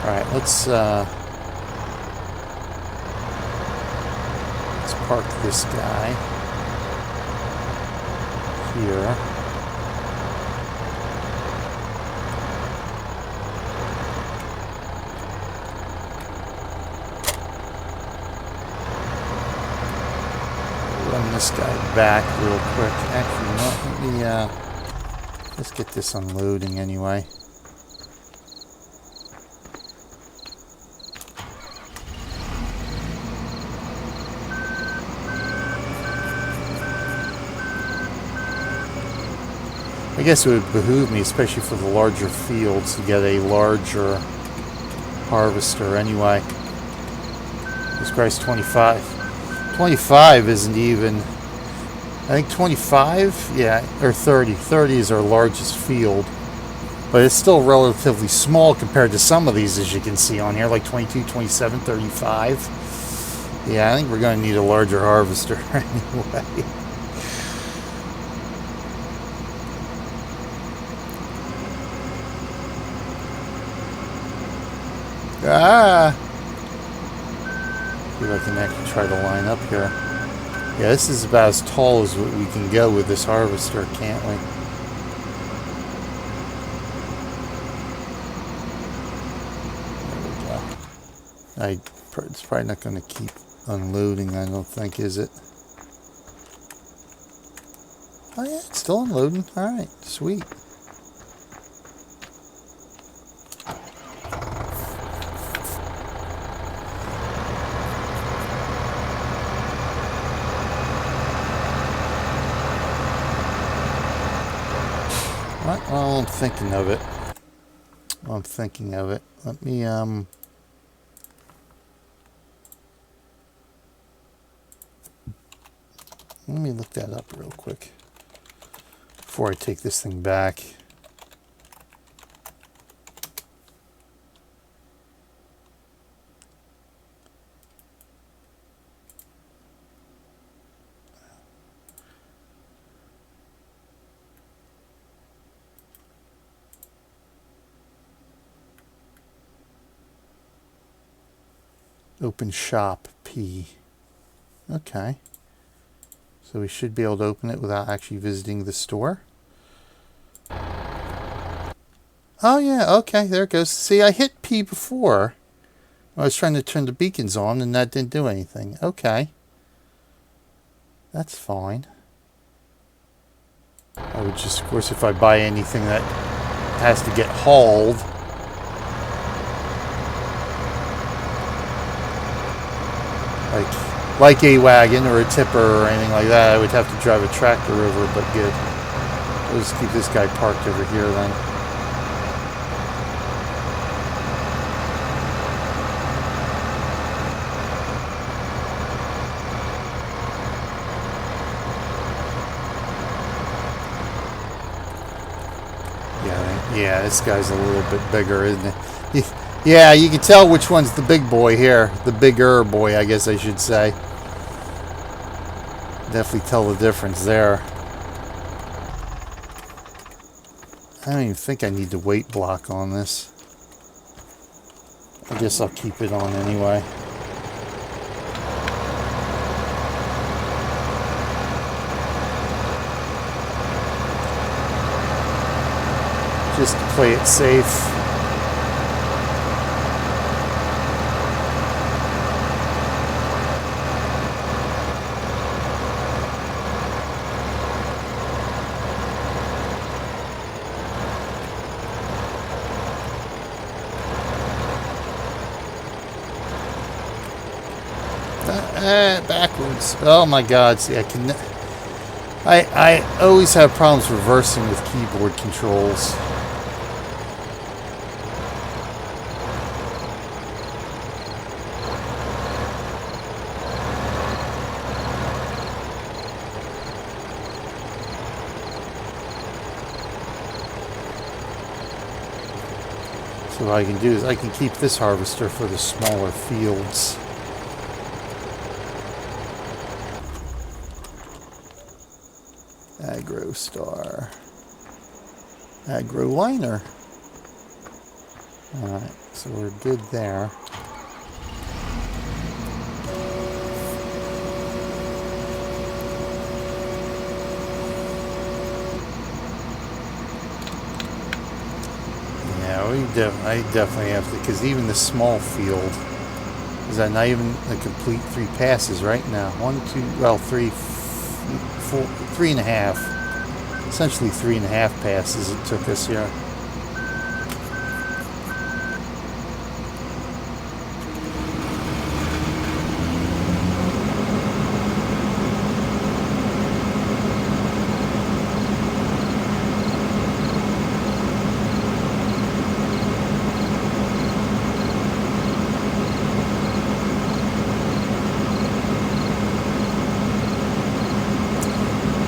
Speaker 1: Alright, let's park this guy here. Run this guy back real quick. Actually, no, let me let's get this unloading anyway. I guess it would behoove me, especially for the larger fields, to get a larger harvester anyway. This guy's 25. 25 isn't even... I think 25? Yeah, or 30. 30 is our largest field. But it's still relatively small compared to some of these, as you can see on here, like 22, 27, 35. Yeah, I think we're going to need a larger harvester anyway. Ah! See if I can actually try to line up here. Yeah, this is about as tall as we can go with this harvester, can't we? There we go. It's probably not going to keep unloading, I don't think, is it? Oh yeah, it's still unloading. Alright, sweet. Well, I'm thinking of it. Let me look that up real quick before I take this thing back. Open shop P. Okay. So we should be able to open it without actually visiting the store. Oh yeah, okay, there it goes. See, I hit P before. I was trying to turn the beacons on and that didn't do anything. Okay. That's fine. I would just, of course, if I buy anything that has to get hauled. Like a wagon or a tipper or anything like that, I would have to drive a tractor over, but good. We'll just keep this guy parked over here then. Yeah, this guy's a little bit bigger, isn't it? Yeah, you can tell which one's the big boy here. The bigger boy, I guess I should say. Definitely tell the difference there. I don't even think I need the weight block on this. I guess I'll keep it on anyway. Just to play it safe. Backwards. Oh my God! See, I always have problems reversing with keyboard controls. So what I can do is I can keep this harvester for the smaller fields. Agro Star. Agro Liner. Alright, so we're good there. Yeah, I definitely have to, because even the small field, is that not even a complete 3 passes right now? 1, 2, well, 3, 4, 3.5. Essentially 3.5 passes it took us here.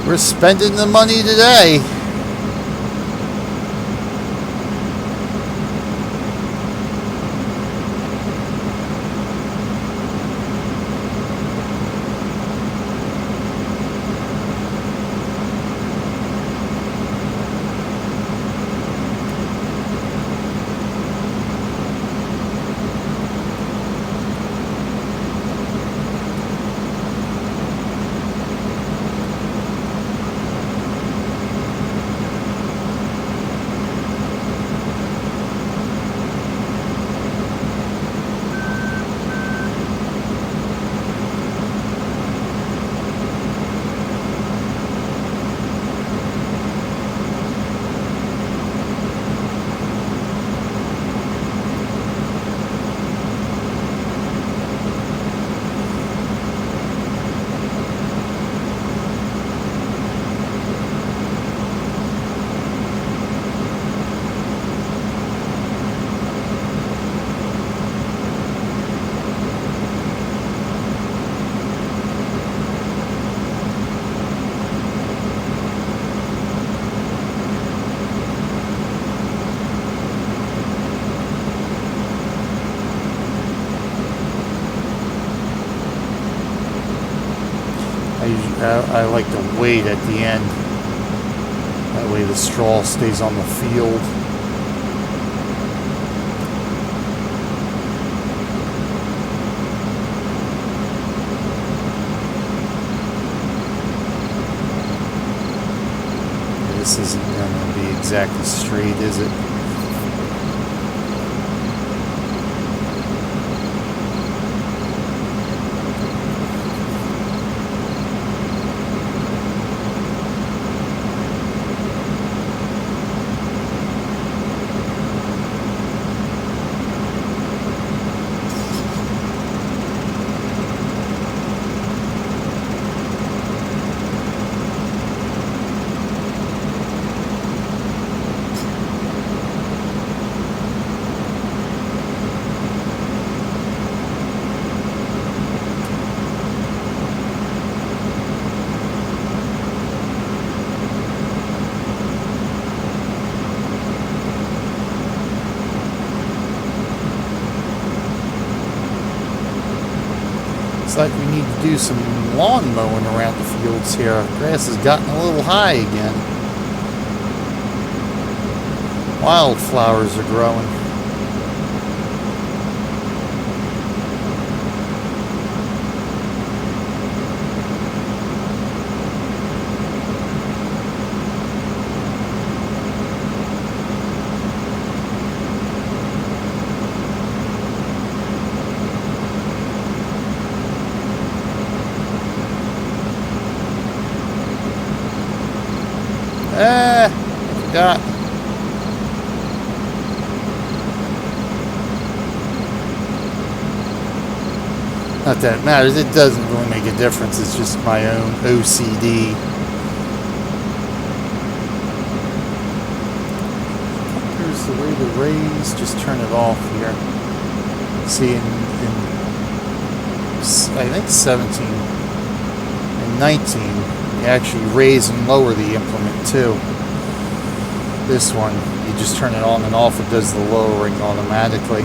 Speaker 1: We're spending the money today. I like to wait at the end. That way the straw stays on the field. exactly straight, is it? Like we need to do some lawn mowing around the fields here. Grass has gotten a little high again. Wildflowers are growing. I forgot. Not that it matters. It doesn't really make a difference. It's just my own OCD. Here's the way to raise. Just turn it off here. See, in I think 17 and 19, you actually raise and lower the implement too. This one, you just turn it on and off. It does the lowering automatically.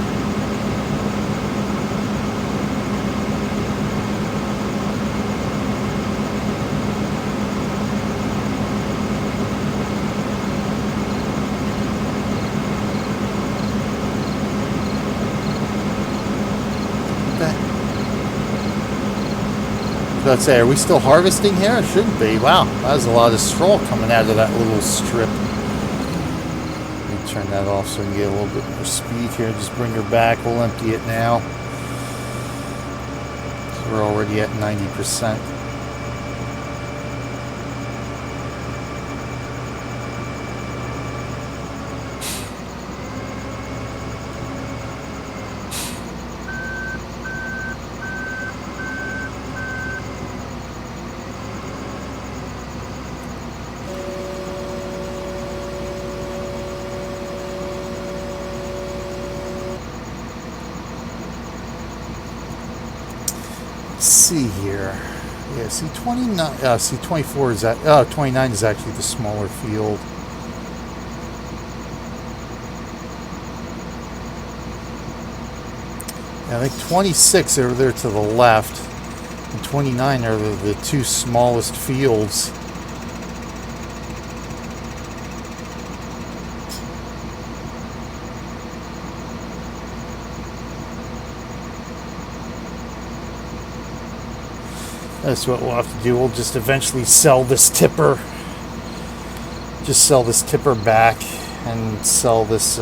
Speaker 1: Let's say, are we still harvesting here? It shouldn't be. Wow, that was a lot of straw coming out of that little strip. Let me turn that off so we can get a little bit more speed here. Just bring her back. We'll empty it now. So we're already at 90%. See here. Yeah, see 29. See 24 is that. 29 is actually the smaller field. Yeah, I think 26 over there to the left, and 29 are the two smallest fields. That's what we'll have to do. We'll just eventually sell this tipper. Just sell this tipper back and sell this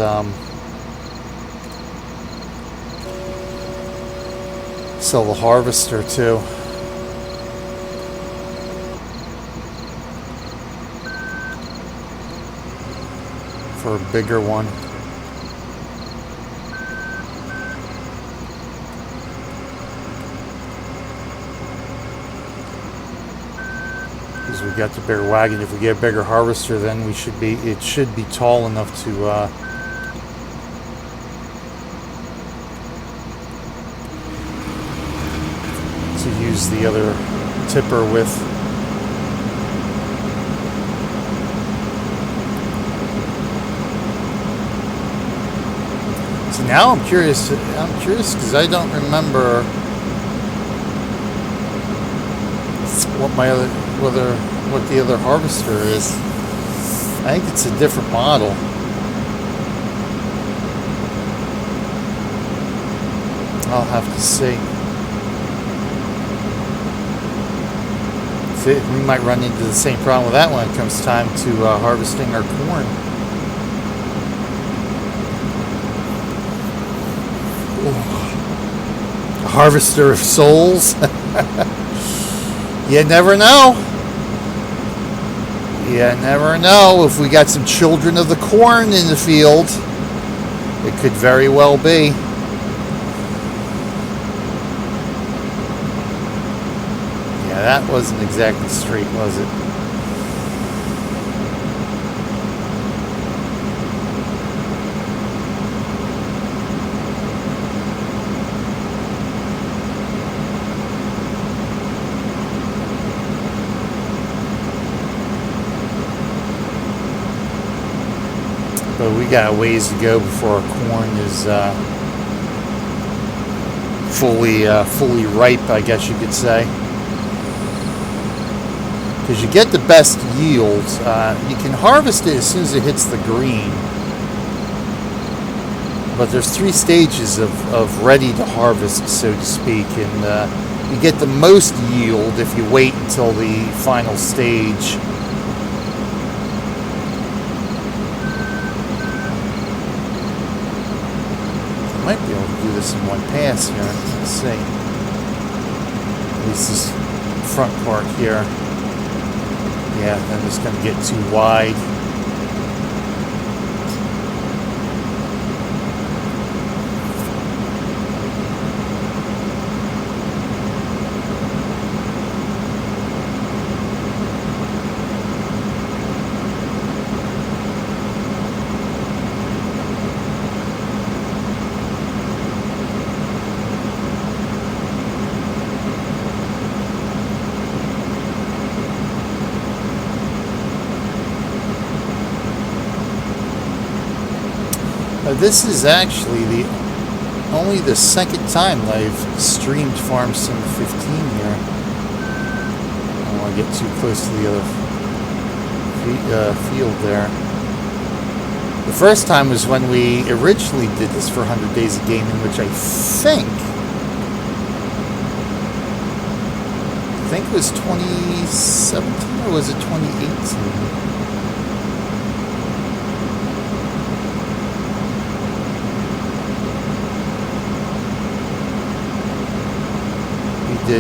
Speaker 1: sell the harvester too. For a bigger one. We got the bigger wagon. If we get a bigger harvester, then it should be tall enough to use the other tipper with. So now I'm curious because I don't remember what the other harvester is. I think it's a different model. I'll have to see. We might run into the same problem with that when it comes time to harvesting our corn. harvester of souls. You never know. You never know. If we got some children of the corn in the field, it could very well be. Yeah, that wasn't exactly straight, was it? But we got a ways to go before our corn is fully ripe, I guess you could say. Because you get the best yield. You can harvest it as soon as it hits the green. But there's 3 stages of ready to harvest, so to speak. And you get the most yield if you wait until the final stage. Might be able to do this in one pass here. Let's see. At least this front part here. Yeah, then it's going to get too wide. This is actually only the second time that I've streamed Farm Sim 15 here. I don't want to get too close to the other field there. The first time was when we originally did this for 100 Days of Gaming, which I think it was 2017 or was it 2018? I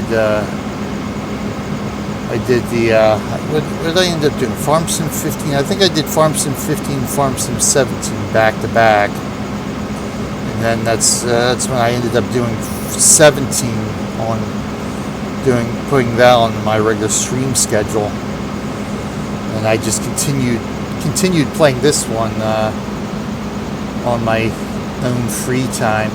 Speaker 1: did the what did I end up doing? Farm Sim 15. I think I did Farm Sim 15 and Farm Sim 17 back to back, and then that's when I ended up doing 17 on putting that on my regular stream schedule, and I just continued playing this one on my own free time.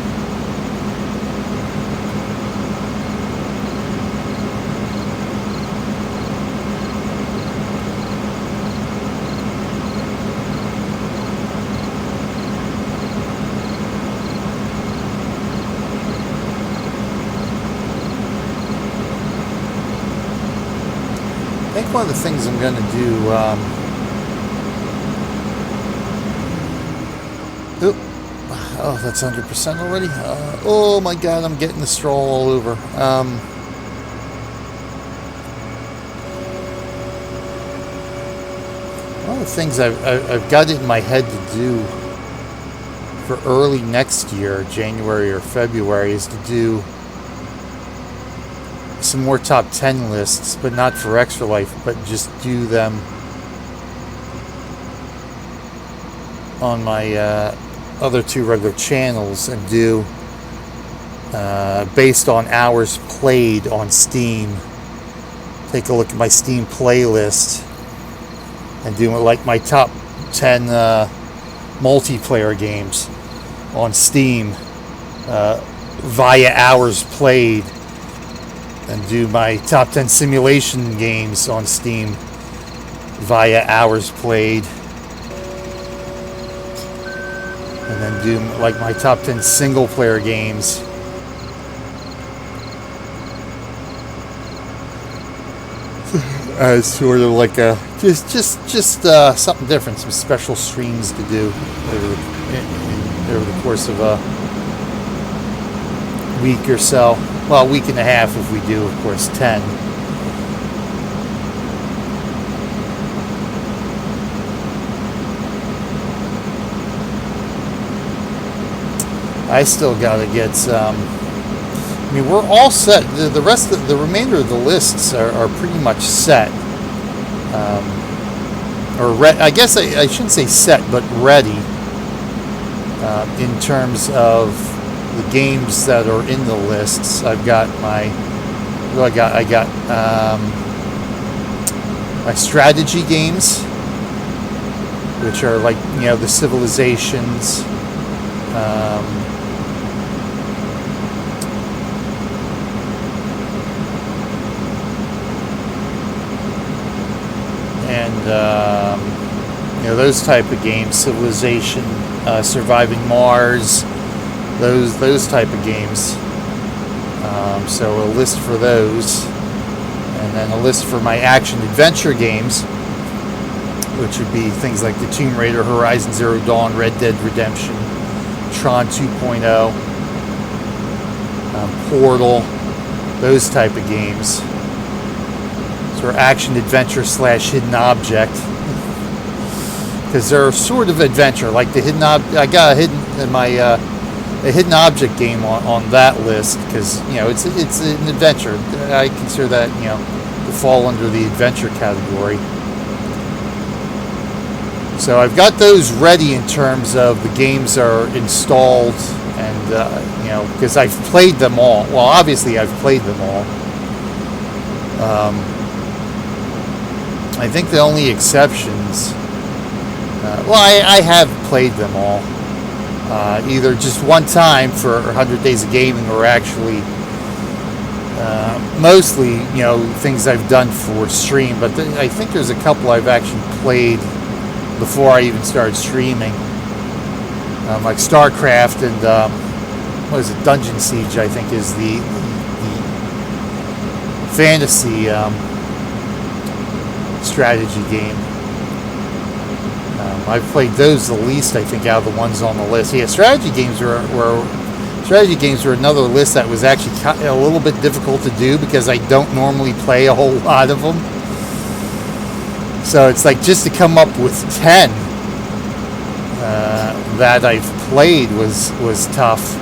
Speaker 1: I think one of the things I'm going to do, oh, that's 100% already. Oh my God, I'm getting the straw all over. One of the things I've got it in my head to do for early next year, January or February, is to do some more top 10 lists, but not for Extra Life, but just do them on my other 2 regular channels, and do based on hours played on Steam. Take a look at my Steam playlist and do like my top 10 multiplayer games on Steam via hours played, and do my top 10 simulation games on Steam via hours played, and then do like my top 10 single player games as sort of like a just something different, some special streams to do over the course of a week or so. Well, a week and a half if we do, of course, 10. I still got to get some... I mean, we're all set. The rest of the remainder of the lists are pretty much set. I guess I shouldn't say set, but ready in terms of the games that are in the lists. I've got my. What do I got my strategy games, which are like the civilizations. Those type of games, Civilization, Surviving Mars, those type of games. So a list for those, and then a list for my action adventure games, which would be things like the Tomb Raider, Horizon Zero Dawn, Red Dead Redemption, Tron 2.0, Portal, those type of games. So action adventure / hidden object, because they're sort of adventure, like the hidden I got a hidden object game on that list, because it's an adventure. I consider that to fall under the adventure category. So I've got those ready in terms of the games are installed, and because I've played them all. Well, obviously I've played them all. I think the only exceptions. I have played them all. Either just one time for 100 Days of Gaming, or actually mostly things I've done for stream. But I think there's a couple I've actually played before I even started streaming, like StarCraft and what is it, Dungeon Siege, I think is the fantasy strategy game. I've played those the least, I think, out of the ones on the list. Yeah, strategy games were another list that was actually a little bit difficult to do, because I don't normally play a whole lot of them. So it's like just to come up with 10 that I've played was tough,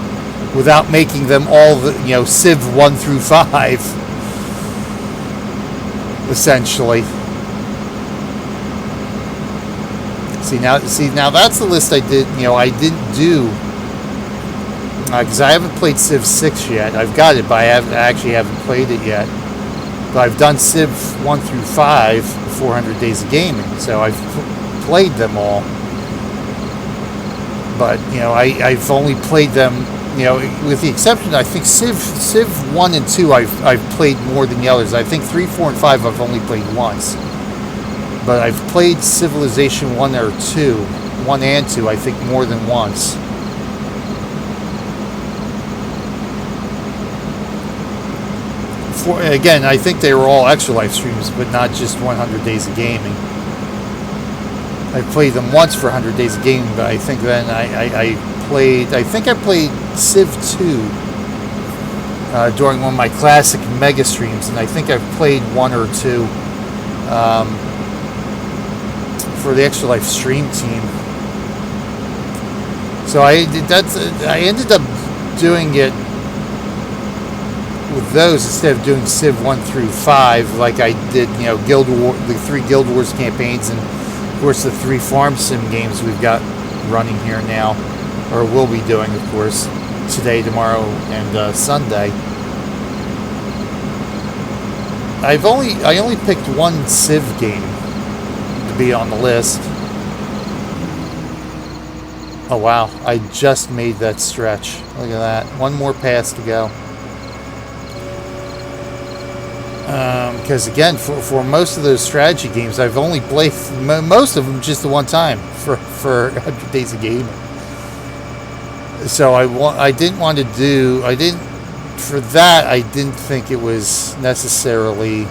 Speaker 1: without making them all Civ 1 through 5, essentially. See now that's the list I did. I didn't do because I haven't played Civ 6 yet. I've got it, but I actually haven't played it yet. But I've done Civ 1 through 5, 400 Days of Gaming, so I've played them all. But I've only played them, with the exception, I think Civ 1 and 2 I've played more than the others. I think 3, 4, and 5 I've only played once. But I've played Civilization 1 and 2, I think, more than once. Again, I think they were all extra live streams, but not just 100 Days of Gaming. I played them once for 100 Days of Gaming, but I think then I played Civ 2 during one of my classic mega streams, and I think I've played 1 or 2 for the Extra Life stream team. So I ended up doing it with those instead of doing Civ 1 through 5 like I did, Guild War, the 3 Guild Wars campaigns, and of course the 3 farm sim games we've got running here now, or will be doing, of course, today, tomorrow, and Sunday. I only picked one Civ game to be on the list. Oh wow, I just made that stretch. Look at that. One more pass to go. Because again, for most of those strategy games, I've only played most of them just the one time for 100 Days of Gaming. So I didn't think it was necessarily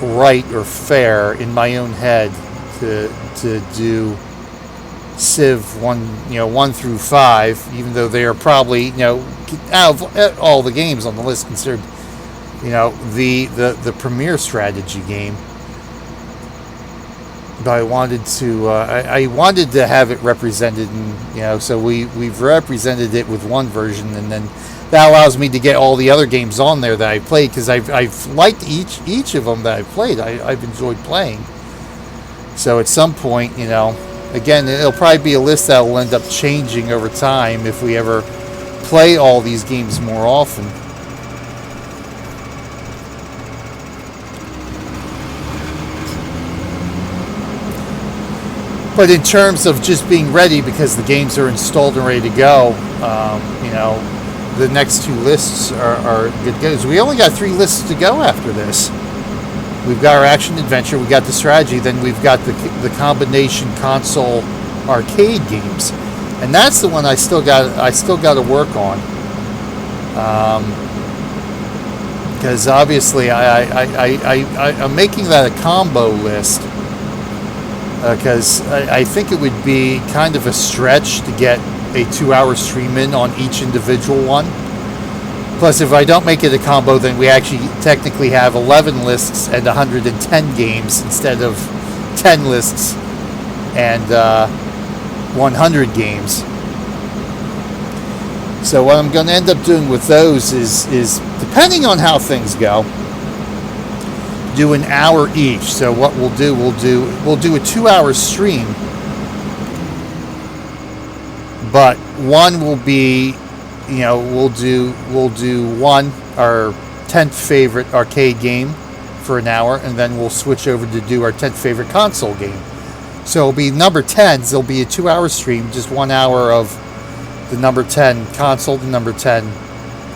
Speaker 1: right or fair in my own head to do Civ 1 through 5, even though they are probably, out of all the games on the list, considered, the premier strategy game. but I wanted to I wanted to have it represented, and so we've represented it with one version, and then that allows me to get all the other games on there that I played, because I've liked each of them that I've played. I've enjoyed playing. So at some point, again, it'll probably be a list that will end up changing over time if we ever play all these games more often. But in terms of just being ready, because the games are installed and ready to go, the next two lists are good to go. So we only got 3 lists to go after this. We've got our action adventure, we got the strategy, then we've got the combination console arcade games, and that's the one I still got to work on, because obviously I'm making that a combo list, because I think it would be kind of a stretch to get a 2-hour stream in on each individual one. Plus, if I don't make it a combo, then we actually technically have 11 lists and 110 games instead of 10 lists and 100 games. So what I'm going to end up doing with those is depending on how things go, do an hour each. So what we'll do a 2-hour stream, but one will be, we'll do one, our 10th favorite arcade game for an hour, and then we'll switch over to do our 10th favorite console game. So it'll be number 10s. There'll be a 2-hour stream, just 1 hour of the number 10 console, the number 10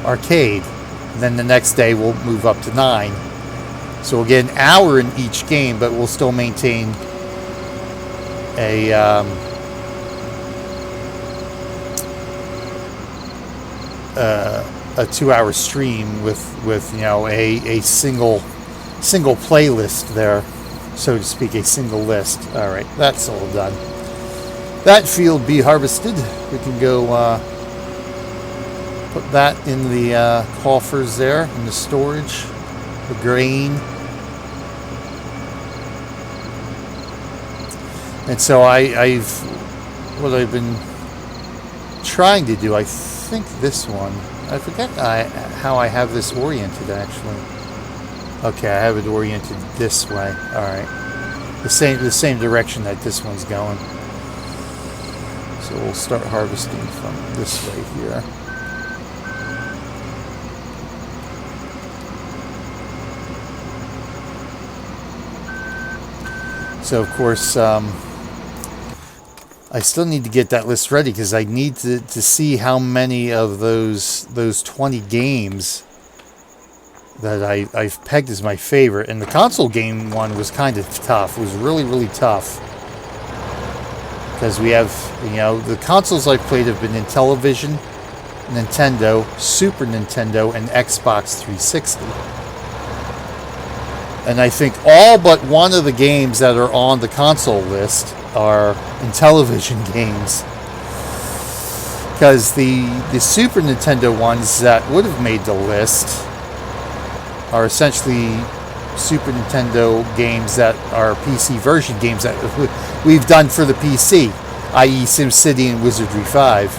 Speaker 1: arcade. And then the next day we'll move up to 9. So we'll get an hour in each game, but we'll still maintain a a 2-hour stream with a single playlist there, so to speak, a single list. All right, that's all done. That field be harvested. We can go put that in the coffers there in the storage, the grain. And so what I've been trying to do, I think this one, I forget how I have this oriented actually. Okay, I have it oriented this way. All right, the same direction that this one's going. So we'll start harvesting from this way here. So of course, I still need to get that list ready, because I need to see how many of those 20 games that I've pegged as my favorite. And the console game one was kind of tough. It was really, really tough, because we have, the consoles I've played have been Intellivision, Nintendo, Super Nintendo, and Xbox 360. And I think all but one of the games that are on the console list are Intellivision games, because the Super Nintendo ones that would have made the list are essentially Super Nintendo games that are PC version games that we've done for the PC, i.e. SimCity and Wizardry 5.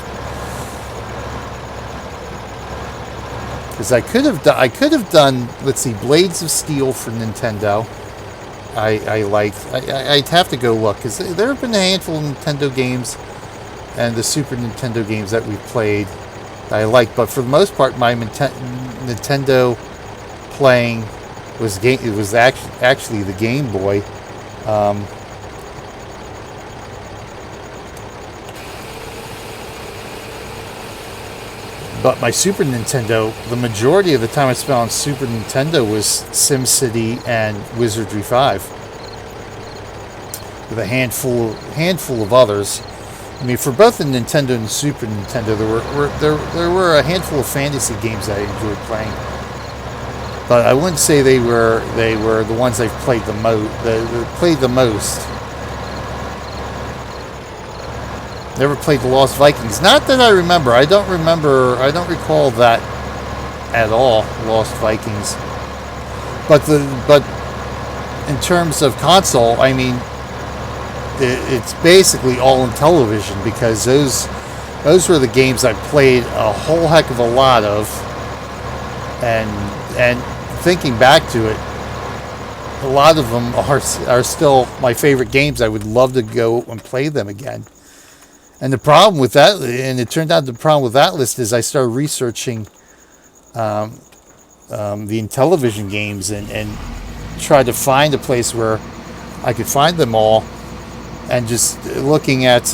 Speaker 1: Because I could have done, let's see, Blades of Steel for Nintendo. I liked. I'd have to go look, because there have been a handful of Nintendo games and the Super Nintendo games that we've played that I like, but for the most part, my Nintendo playing was actually the Game Boy. But my Super Nintendo, the majority of the time I spent on Super Nintendo was SimCity and Wizardry 5, with a handful of others. I mean, for both the Nintendo and the Super Nintendo, there were a handful of fantasy games that I enjoyed playing. But I wouldn't say they were the ones I've played the most. Never played the Lost Vikings. Not that I remember. I don't recall that at all, Lost Vikings. But in terms of console, I mean, it's basically all in television, because those were the games I played a whole heck of a lot of, and thinking back to it, a lot of them are still my favorite games. I would love to go and play them again. And the problem with that, and it turned out the problem with that list is I started researching the Intellivision games and tried to find a place where I could find them all. And just looking at,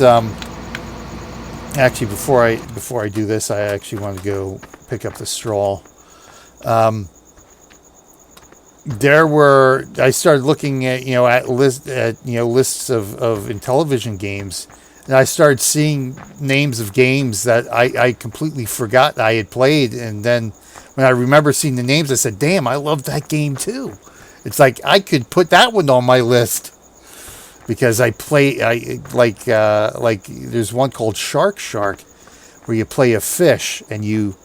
Speaker 1: actually before I do this, I actually want to go pick up the straw. I started looking at lists of Intellivision games, and I started seeing names of games that I completely forgot I had played. And then when I remember seeing the names, I said, "Damn, I love that game too." It's like I could put that one on my list, because there's one called Shark, where you play a fish, and you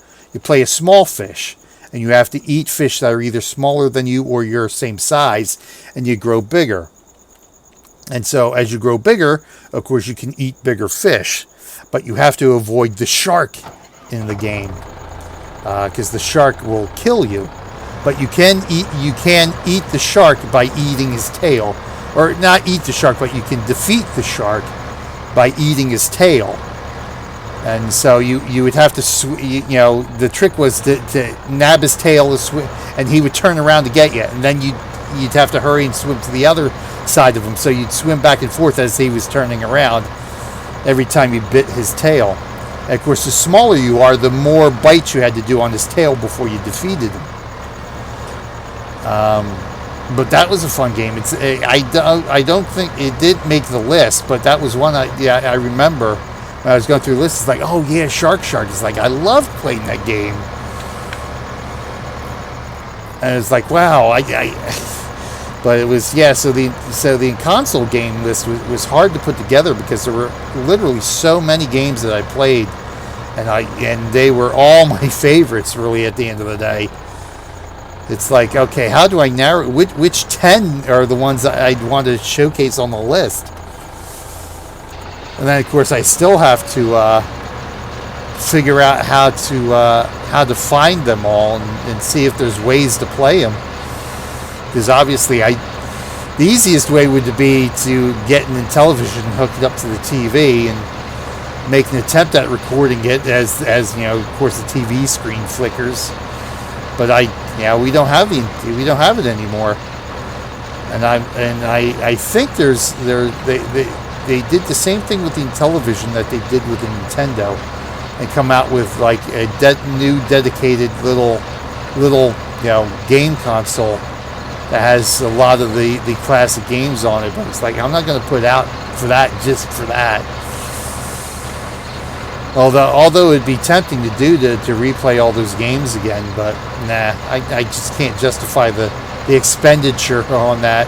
Speaker 1: play a small fish, and you have to eat fish that are either smaller than you or your same size, and you grow bigger. And so as you grow bigger, of course, you can eat bigger fish, but you have to avoid the shark in the game, because the shark will kill you. But you can eat the shark by eating his tail, or not eat the shark, but you can defeat the shark by eating his tail. And so you would have to, the trick was to nab his tail and he would turn around to get you, and then you'd have to hurry and swim to the other side of him. So you'd swim back and forth as he was turning around every time you bit his tail. And of course, the smaller you are, the more bites you had to do on his tail before you defeated him. But that was a fun game. I don't think it did make the list, but that was one I remember when I was going through the list. It's like, oh yeah, Shark. It's like, I loved playing that game. And it's like, wow, but it was, yeah, so the console game list was hard to put together, because there were literally so many games that I played, and they were all my favorites really at the end of the day. It's like, okay, how do I narrow which 10 are the ones that I'd want to showcase on the list? And then of course I still have to figure out how to find them all, and see if there's ways to play them. Because obviously the easiest way would be to get an Intellivision hooked up to the TV and make an attempt at recording it as of course the TV screen flickers. But we don't have it anymore. And I think they did the same thing with the Intellivision that they did with the Nintendo, and come out with like a new dedicated little game console that has a lot of the classic games on it. But it's like, I'm not going to put out for that just for that. Although it'd be tempting to replay all those games again, but nah, I just can't justify the expenditure on that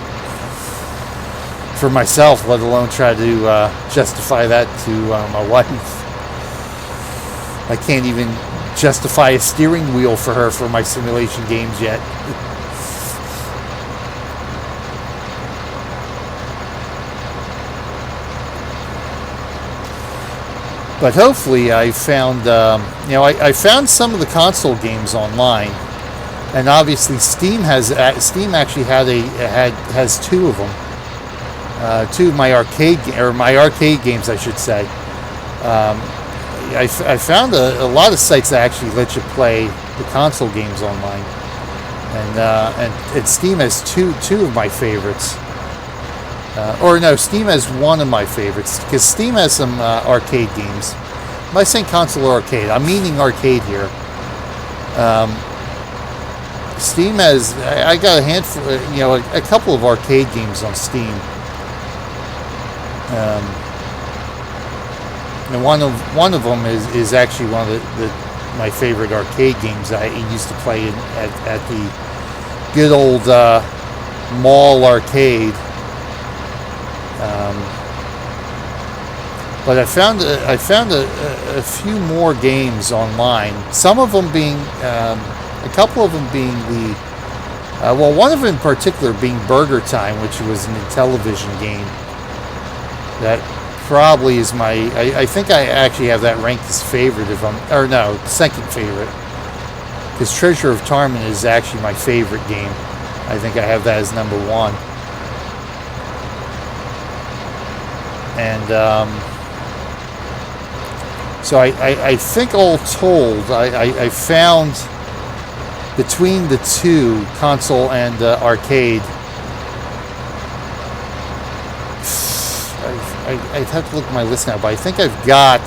Speaker 1: for myself, let alone try to justify that to my wife. I can't even justify a steering wheel for her for my simulation games yet. But hopefully I found, I found some of the console games online, and obviously Steam actually has two of them, two of my arcade games, I should say. I found a lot of sites that actually let you play the console games online, and Steam has two of my favorites. Steam has one of my favorites, because Steam has some arcade games. Am I saying console or arcade? I'm meaning arcade here. Steam has, I got a handful, a couple of arcade games on Steam. And one of them is actually one of my favorite arcade games I used to play at the good old mall arcade. But I found a few more games online. Some of them being, a couple of them being one of them in particular being Burger Time, which was an Intellivision game. That probably is my... I think I actually have that ranked as favorite if I'm... Or no, second favorite. Because Treasure of Tarman is actually my favorite game. I think I have that as number one. And so I think all told, I found between the two, console and arcade, I'd have to look at my list now, but I think I've got,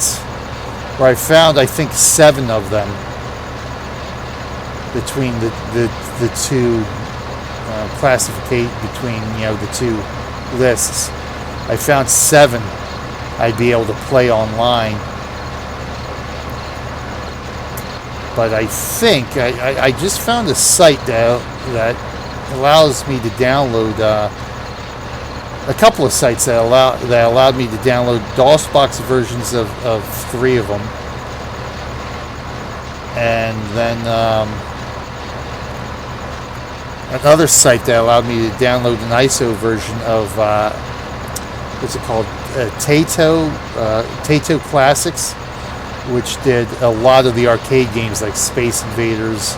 Speaker 1: or I found, I think 7 of them between the two classificate between, you know, the two lists. I found 7 I'd be able to play online. But I think I just found a site that allows me to download a couple of sites that allowed me to download DOSBox versions of 3 of them, and then another site that allowed me to download an ISO version of what's it called, Taito Classics, which did a lot of the arcade games like Space Invaders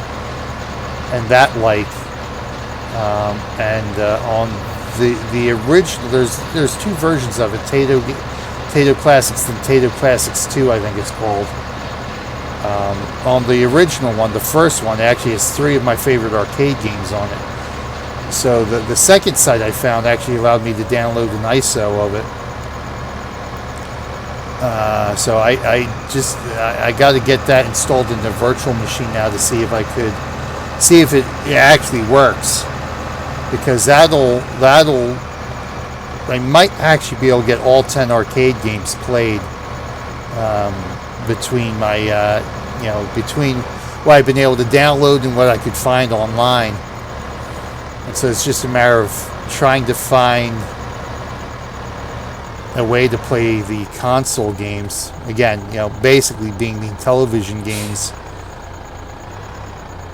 Speaker 1: and that like, and on the original, there's 2 versions of it, Taito Classics and Taito Classics 2, I think it's called. On the original one, the first one, actually has 3 of my favorite arcade games on it. So the second site I found actually allowed me to download an ISO of it. So I got to get that installed in the virtual machine now to see if I could see if it actually works, because that'll I might actually be able to get all 10 arcade games played between my you know, between what I've been able to download and what I could find online. And so it's just a matter of trying to find a way to play the console games. Again, you know, basically being the television games.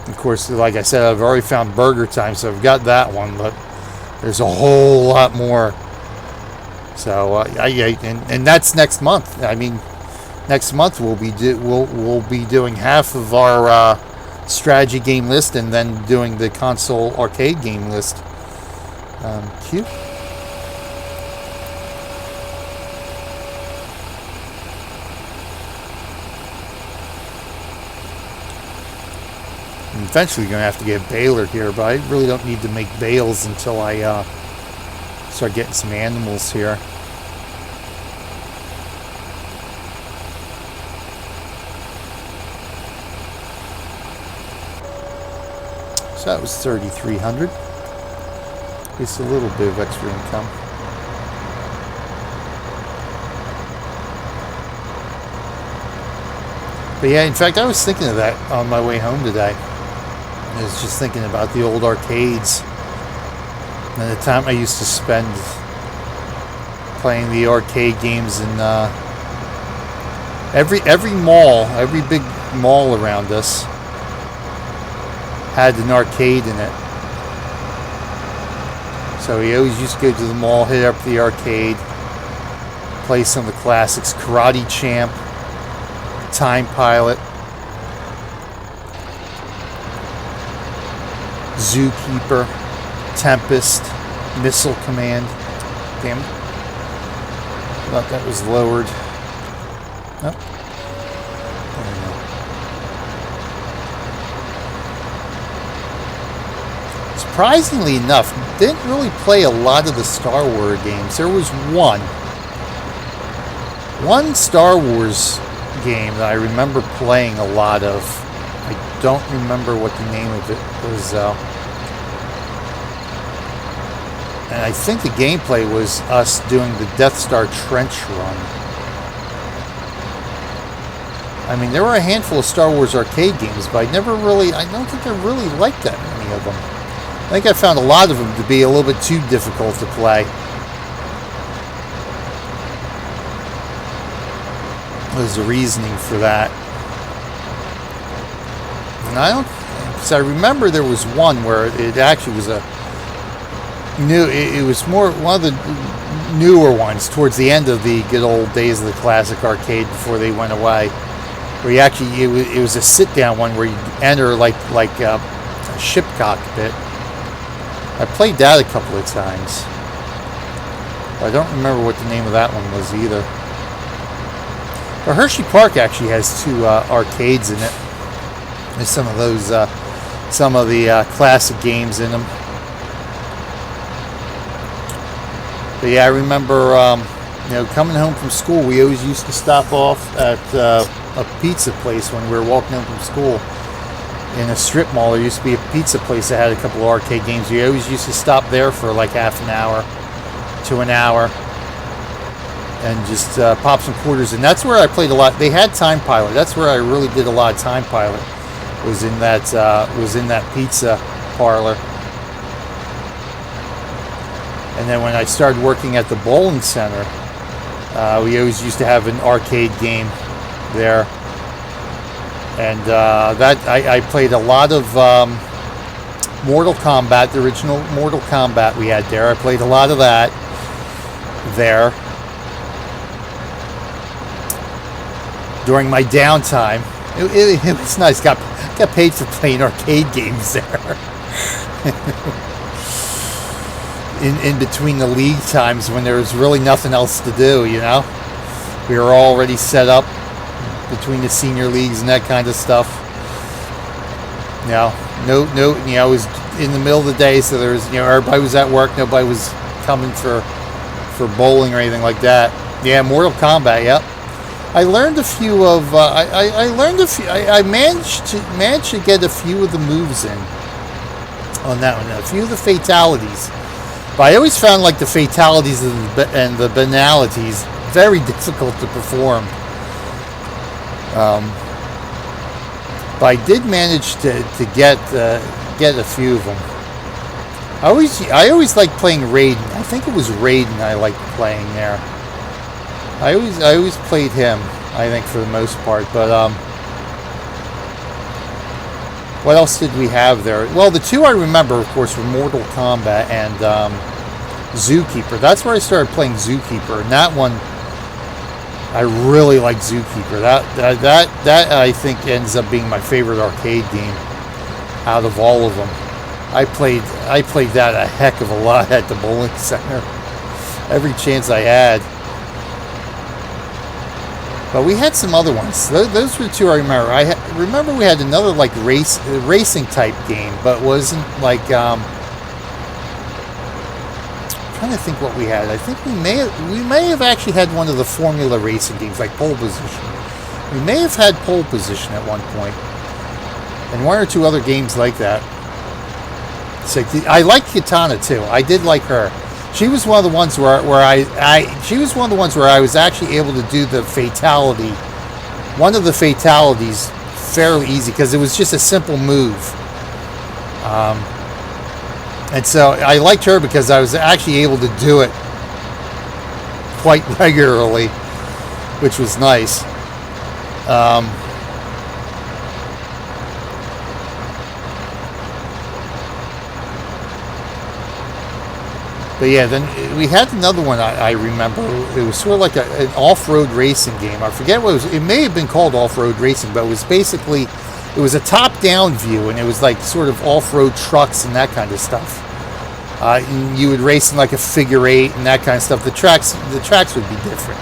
Speaker 1: Of course, like I said, I've already found Burger Time, so I've got that one, but there's a whole lot more. So, and that's next month. I mean, next month we'll be doing half of our strategy game list, and then doing the console arcade game list. Cute. I'm eventually going to have to get a baler here, but I really don't need to make bales until I start getting some animals here. So that was 3,300. Just a little bit of extra income. But yeah, in fact, I was thinking of that on my way home today. I was just thinking about the old arcades and the time I used to spend playing the arcade games in every mall, every big mall around us had an arcade in it. So we always used to go to the mall, hit up the arcade, play some of the classics, Karate Champ, Time Pilot, Zookeeper, Tempest, Missile Command. Damn it. Thought that was lowered. Nope. Surprisingly enough, didn't really play a lot of the Star Wars games. There was one Star Wars game that I remember playing a lot of. I don't remember what the name of it was, and I think the gameplay was us doing the Death Star trench run. I mean, there were a handful of Star Wars arcade games, but I don't think I really liked that many of them. I think I found a lot of them to be a little bit too difficult to play. Was the reasoning for that. And I remember there was one where it actually was new. It was more one of the newer ones towards the end of the good old days of the classic arcade before they went away. Where you actually it was a sit down one where you enter like a ship cockpit. I played that a couple of times. I don't remember what the name of that one was either. But Hershey Park actually has 2 arcades in it. There's some of those, some of the classic games in them. But yeah, I remember, coming home from school, we always used to stop off at a pizza place when we were walking home from school. In a strip mall, there used to be a pizza place that had a couple of arcade games. We always used to stop there for like half an hour to an hour and just pop some quarters. And that's where I played a lot. They had Time Pilot. That's where I really did a lot of Time Pilot. Was in that pizza parlor. And then when I started working at the bowling center, we always used to have an arcade game there. And that I played a lot of Mortal Kombat, the original Mortal Kombat we had there. I played a lot of that there during my downtime. It was nice. Got paid for playing arcade games there. in between the league times when there was really nothing else to do, you know. We were already set up between the senior leagues and that kind of stuff. It was in the middle of the day, so there was, everybody was at work, nobody was coming for bowling or anything like that. Yeah, Mortal Kombat, yep. I learned a few of, I managed to get a few of the moves in on that one, a few of the fatalities. But I always found like the fatalities and the banalities very difficult to perform. But I did manage to get a few of them. I always liked playing Raiden. I think it was Raiden I liked playing there. I always played him, I think, for the most part. But what else did we have there? Well, the 2 I remember, of course, were Mortal Kombat and Zookeeper. That's where I started playing Zookeeper, and that one I really like Zookeeper. That I think ends up being my favorite arcade game out of all of them. I played that a heck of a lot at the bowling center. Every chance I had. But we had some other ones. Those were the 2 I remember. I remember we had another like racing type game, but wasn't like I'm trying to think what we had. I think we may have actually had one of the formula racing games, like Pole Position. We may have had Pole Position at one point, and 1 or 2 other games like that. So I liked Katana too. I did like her. She was one of the ones where I was actually able to do the fatality. One of the fatalities fairly easy because it was just a simple move. And so I liked her because I was actually able to do it quite regularly, which was nice. But yeah, then we had another one I remember. It was sort of like an off-road racing game. I forget what it was. It may have been called off-road racing, but it was basically, it was a top-down view, and it was like sort of off-road trucks and that kind of stuff. You would race in like a figure 8 and that kind of stuff. The tracks would be different.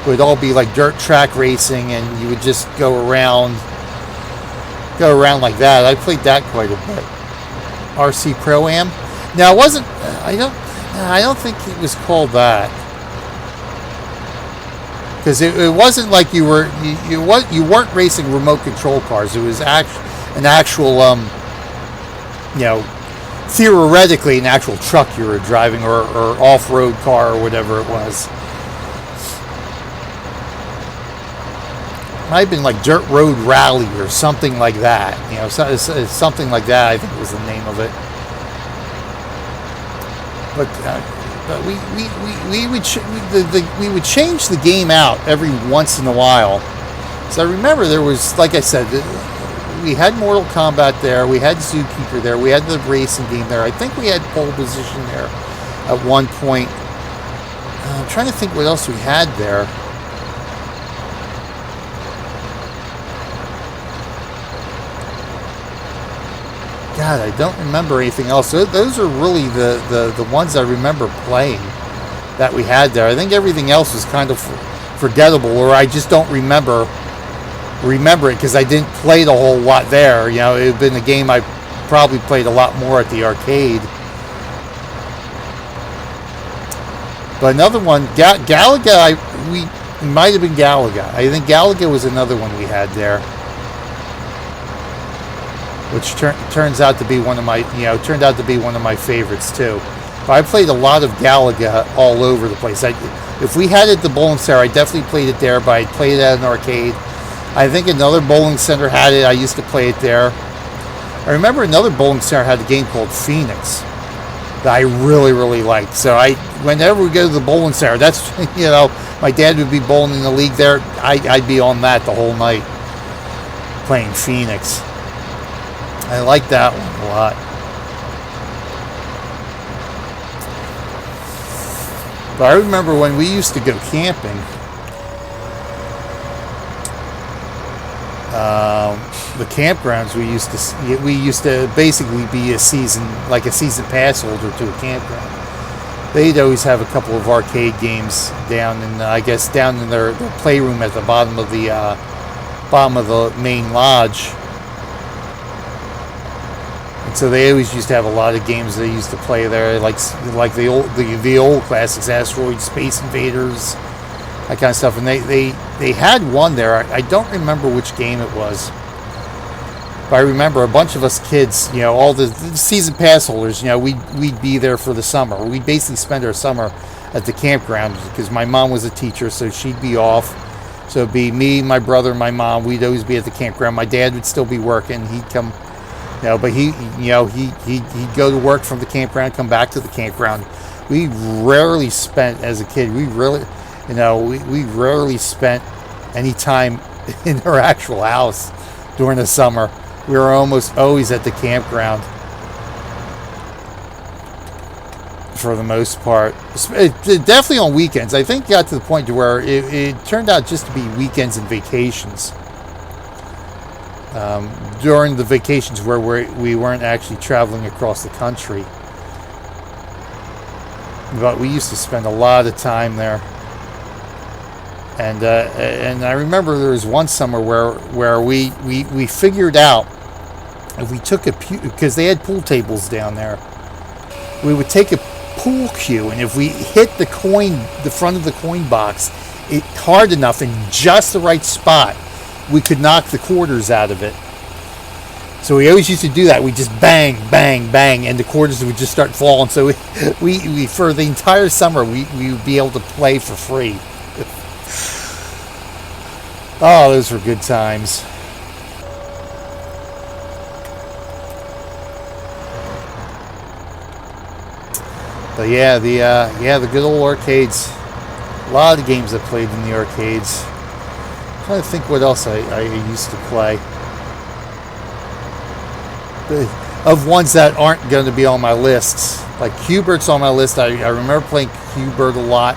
Speaker 1: It would all be like dirt track racing, and you would just go around like that. I played that quite a bit. RC Pro-Am. Now it wasn't. I don't think it was called that, because it wasn't like you weren't racing remote control cars. It was an actual theoretically an actual truck you were driving, or off-road car, or whatever it was. Might have been like Dirt Road Rally or something like that. Something like that, I think was the name of it. But we would change the game out every once in a while. So I remember there was, like I said, we had Mortal Kombat there. We had Zookeeper there. We had the racing game there. I think we had Pole Position there at one point. I'm trying to think what else we had there. God, I don't remember anything else. Those are really the ones I remember playing that we had there. I think everything else was kind of forgettable, or I just don't remember it because I didn't play the whole lot there. You know, it had been a game I probably played a lot more at the arcade. But another one, Galaga, it might have been Galaga. I think Galaga was another one we had there, which turns out to be one of my, turned out to be one of my favorites too. But I played a lot of Galaga all over the place. If we had it at the bowling center, I definitely played it there, but I played it at an arcade. I think another bowling center had it. I used to play it there. I remember another bowling center had a game called Phoenix that I really, really liked. So whenever we go to the bowling center, that's, my dad would be bowling in the league there. I'd be on that the whole night playing Phoenix. I like that one a lot. But I remember when we used to go camping, the campgrounds we used to basically be a season pass holder to a campground. They'd always have a couple of arcade games down in their playroom at the bottom of the main lodge. And so they always used to have a lot of games they used to play there, like the old classics, Asteroid, Space Invaders, that kind of stuff. And they had one there. I don't remember which game it was, but I remember a bunch of us kids, all the season pass holders, we'd be there for the summer. We'd basically spend our summer at the campground because my mom was a teacher, so she'd be off. So it'd be me, my brother, and my mom. We'd always be at the campground. My dad would still be working. He'd come, but he'd go to work from the campground, come back to the campground. We rarely spent, as a kid, we rarely spent any time in our actual house during the summer. We were almost always at the campground for the most part. Definitely on weekends. I think it got to the point to where it turned out just to be weekends and vacations. During the vacations where we weren't actually traveling across the country. But we used to spend a lot of time there. And I remember there was one summer where we figured out if we took because they had pool tables down there, we would take a pool cue, and if we hit the front of the coin box, hard enough in just the right spot, we could knock the quarters out of it. So we always used to do that. We just bang, bang, bang, and the quarters would just start falling. So we for the entire summer we would be able to play for free. Oh, those were good times. But yeah, the good old arcades. A lot of games I played in the arcades. I'm trying to think what else I used to play. Of ones that aren't going to be on my lists. Like Q*bert's on my list. I remember playing Q*bert a lot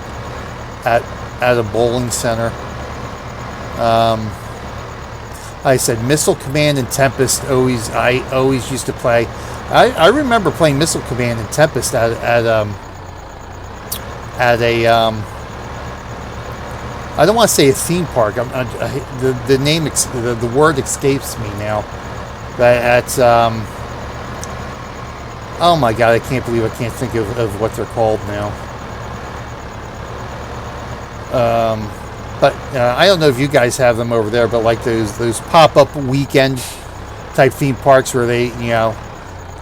Speaker 1: at a bowling center. I said Missile Command and Tempest. I always used to play. I remember playing Missile Command and Tempest at a I don't want to say a theme park. The name the word escapes me now. But at oh my god, I can't believe I can't think of what they're called now. But I don't know if you guys have them over there, but like those pop-up weekend type theme parks where they,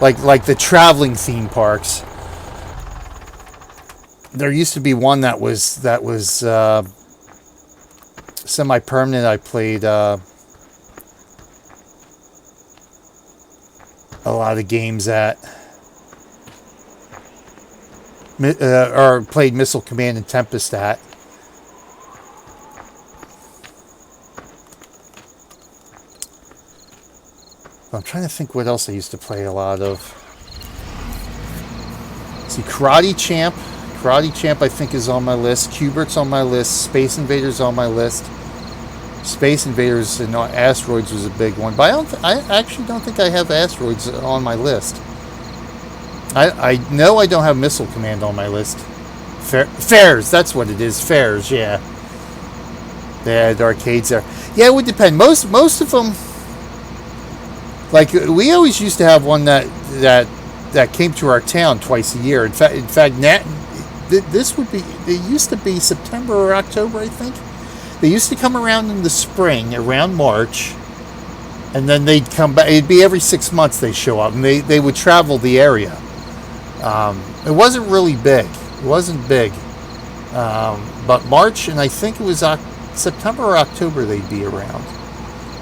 Speaker 1: like the traveling theme parks. There used to be one that was semi-permanent. I played a lot of games at, or played Missile Command and Tempest at. I'm trying to think what else I used to play a lot of. See, Karate Champ. Karate Champ, I think, is on my list. Q*bert's on my list. Space Invaders on my list. Space Invaders and Asteroids was a big one, but I actually don't think I have Asteroids on my list. I know I don't have Missile Command on my list. Fairs, that's what it is. Fairs, yeah. They had arcades there. Yeah, it would depend. Most of them, like we always used to have one that came to our town twice a year. In fact, this would be. It used to be September or October, I think. They used to come around in the spring, around March, and then they'd come back. It'd be every 6 months they show up, and they would travel the area. It wasn't really big. It wasn't big. But March, and I think it was September or October they'd be around.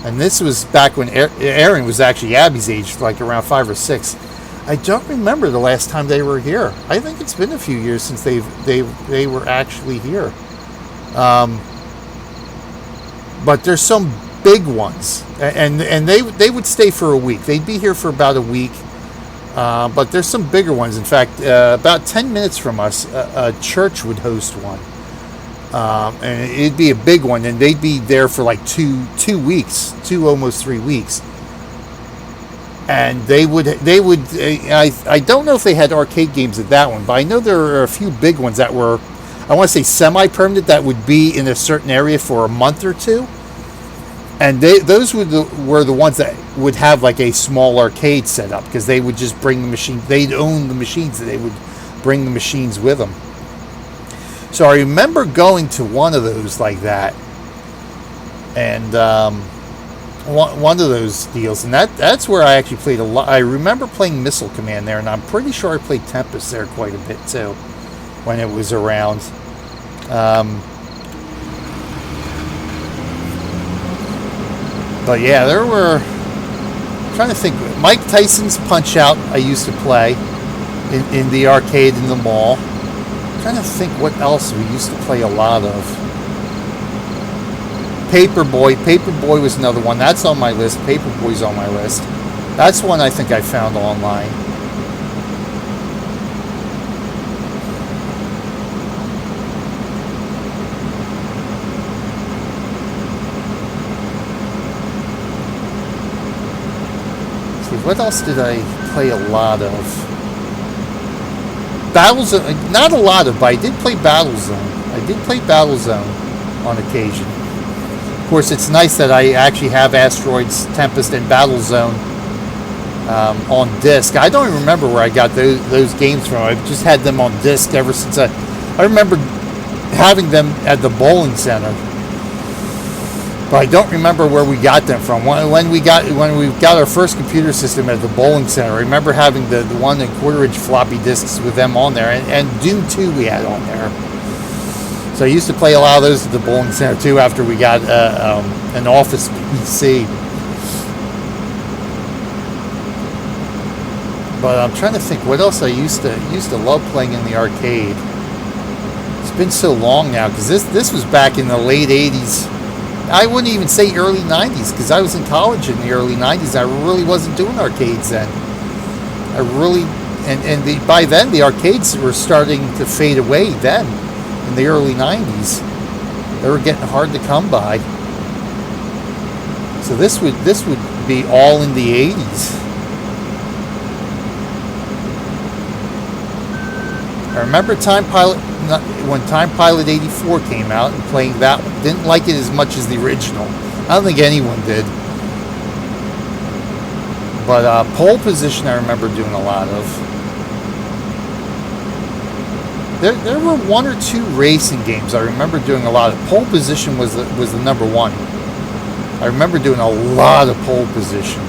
Speaker 1: And this was back when Aaron was actually Abby's age, like around 5 or 6. I don't remember the last time they were here. I think it's been a few years since they were actually here. But there's some big ones, and they would stay for a week. They'd be here for about a week. But there's some bigger ones. In fact, about 10 minutes from us, a church would host one. And it'd be a big one, and they'd be there for like 2 weeks, almost 3 weeks. And they would. I don't know if they had arcade games at that one, but I know there are a few big ones that were, I want to say, semi-permanent, that would be in a certain area for a month or two. And those were the ones that would have like a small arcade set up, because they would just bring the machine. They'd own the machines, and they would bring the machines with them. So I remember going to one of those like that, and one of those deals, and that's where I actually played a lot. I remember playing Missile Command there, and I'm pretty sure I played Tempest there quite a bit too when it was around. But yeah, there were, I'm trying to think, Mike Tyson's Punch-Out! I used to play in the arcade in the mall. I'm trying to think what else we used to play a lot of. Paperboy was another one. That's on my list. Paperboy's on my list. That's one I think I found online. What else did I play a lot of? Battlezone, not a lot of, but I did play Battlezone. I did play Battlezone on occasion. Of course, it's nice that I actually have Asteroids, Tempest, and Battlezone on disc. I don't even remember where I got those games from. I've just had them on disc ever since I remember having them at the bowling center. But I don't remember where we got them from. When we got our first computer system at the bowling center, I remember having the 1 1/4-inch floppy disks with them on there, and Doom 2 we had on there. So I used to play a lot of those at the bowling center too. After we got an Office PC. But I'm trying to think what else I used to love playing in the arcade. It's been so long now, because this was back in the late 80s. I wouldn't even say early 90s, because I was in college in the early 90s. I really wasn't doing arcades then. By then the arcades were starting to fade away then, in the early 90s. They were getting hard to come by. So this would be all in the 80s. I remember when Time Pilot 84 came out, and playing that one. Didn't like it as much as the original. I don't think anyone did. But Pole Position I remember doing a lot of. There were 1 or 2 racing games I remember doing a lot of. Pole Position was the number one. I remember doing a lot of Pole Position.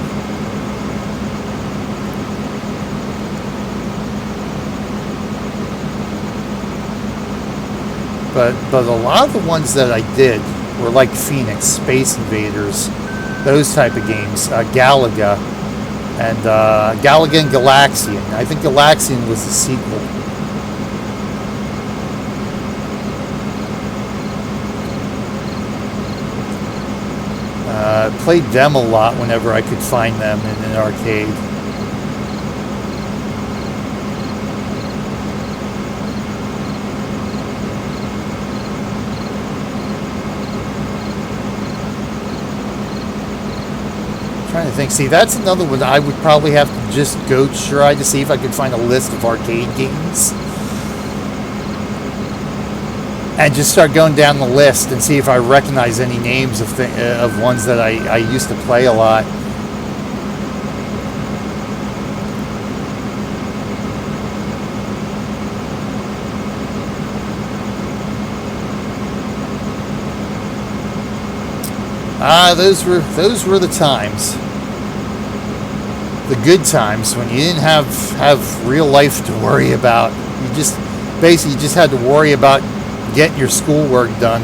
Speaker 1: But a lot of the ones that I did were like Phoenix, Space Invaders, those type of games. Galaga, and Galaga and Galaxian. I think Galaxian was the sequel. played them a lot whenever I could find them in an arcade. Trying to think. See, that's another one I would probably have to just go try to see if I could find a list of arcade games. And just start going down the list and see if I recognize any names of ones that I used to play a lot. Those were the times. The good times when you didn't have real life to worry about. You just had to worry about getting your schoolwork done.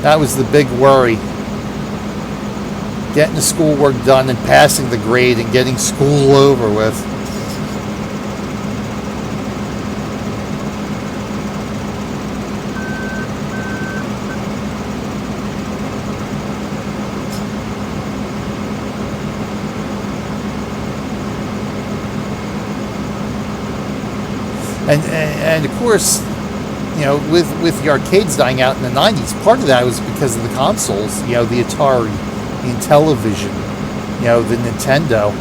Speaker 1: That was the big worry. Getting the schoolwork done and passing the grade and getting school over with. And of course, you know, with the arcades dying out in the 90s, part of that was because of the consoles, you know, the Atari, the Intellivision, you know, the Nintendo.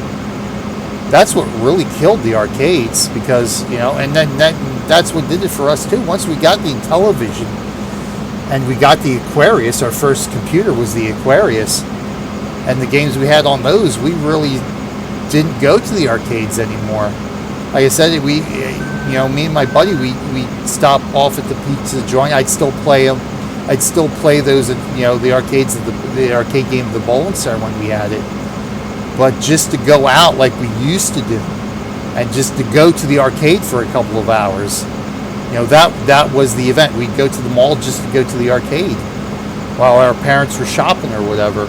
Speaker 1: That's what really killed the arcades because, you know, and then that's what did it for us too. Once we got the Intellivision and we got the Aquarius, our first computer was the Aquarius, and the games we had on those, we really didn't go to the arcades anymore. Like I said, you know, me and my buddy, we stop off at the pizza joint. I'd still play them. I'd still play those, you know, the arcades of the arcade game of the Bowling Center when we had it. But just to go out like we used to do, and just to go to the arcade for a couple of hours, you know, that was the event. We'd go to the mall just to go to the arcade while our parents were shopping or whatever.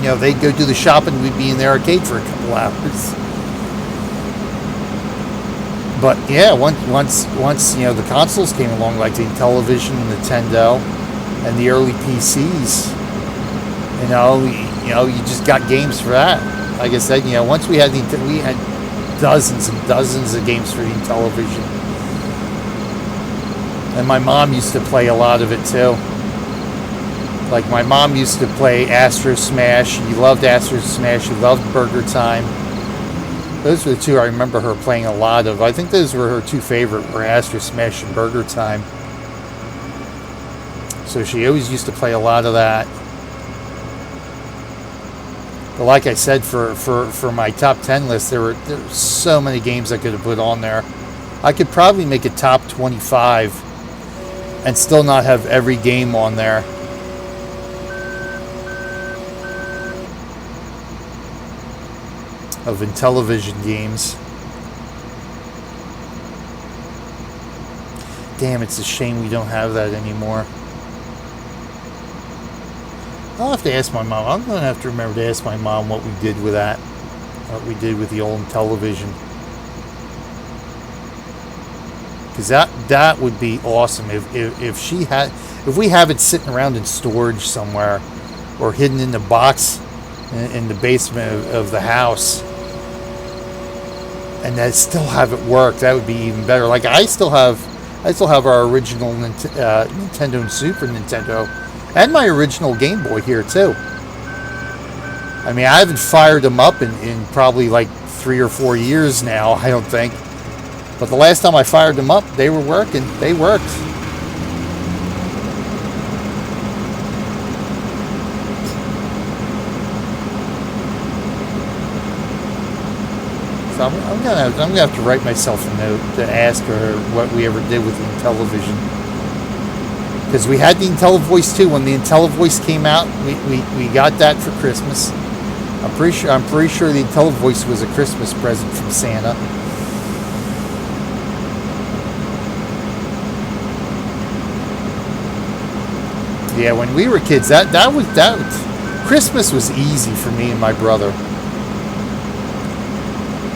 Speaker 1: You know, they'd go do the shopping. We'd be in the arcade for a couple hours. But yeah, once you know the consoles came along, like the Intellivision, Nintendo, and the early PCs, you know, you just got games for that. Like I said, you know, once we had dozens and dozens of games for the Intellivision, and my mom used to play a lot of it too. Like my mom used to play Astro Smash. She loved Astro Smash. She loved Burger Time. Those were the two I remember her playing a lot of. I think those were her two favorite, were Astro Smash and Burger Time. So she always used to play a lot of that. But like I said, for my top 10 list, there were so many games I could have put on there. I could probably make a top 25 and still not have every game on there. Of Intellivision games. Damn, it's a shame we don't have that anymore. I'll have to ask my mom. I'm going to have to remember to ask my mom what we did with that. What we did with the old Intellivision. Because that would be awesome if we have it sitting around in storage somewhere or hidden in the box in the basement of the house. And that still have it work. That would be even better. Like I still have our original Nintendo and Super Nintendo, and my original Game Boy here too. I mean, I haven't fired them up in probably like 3 or 4 years now. I don't think. But the last time I fired them up, they were working. They worked. I'm gonna have to write myself a note to ask her what we ever did with the Intellivision, because we had the IntelliVoice too. When the IntelliVoice came out, we got that for Christmas. I'm pretty sure the IntelliVoice was a Christmas present from Santa. Yeah, when we were kids, that Christmas was easy for me and my brother.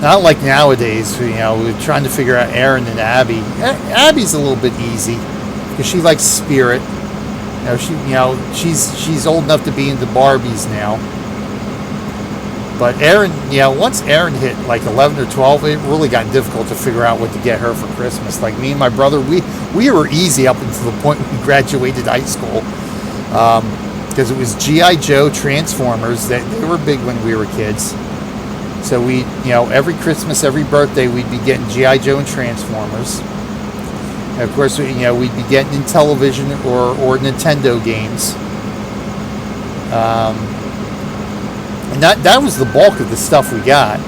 Speaker 1: Not like nowadays, you know, we're trying to figure out Aaron and Abby. Abby's a little bit easy because she likes Spirit, She's old enough to be into Barbies now. But Erin, once Erin hit like 11 or 12, it really got difficult to figure out what to get her for Christmas. Like me and my brother, we were easy up until the point we graduated high school. Because it was G.I. Joe, Transformers. They were big when we were kids. So we, every Christmas, every birthday, we'd be getting G.I. Joe and Transformers. And of course, we'd be getting in television or Nintendo games. And that was the bulk of the stuff we got.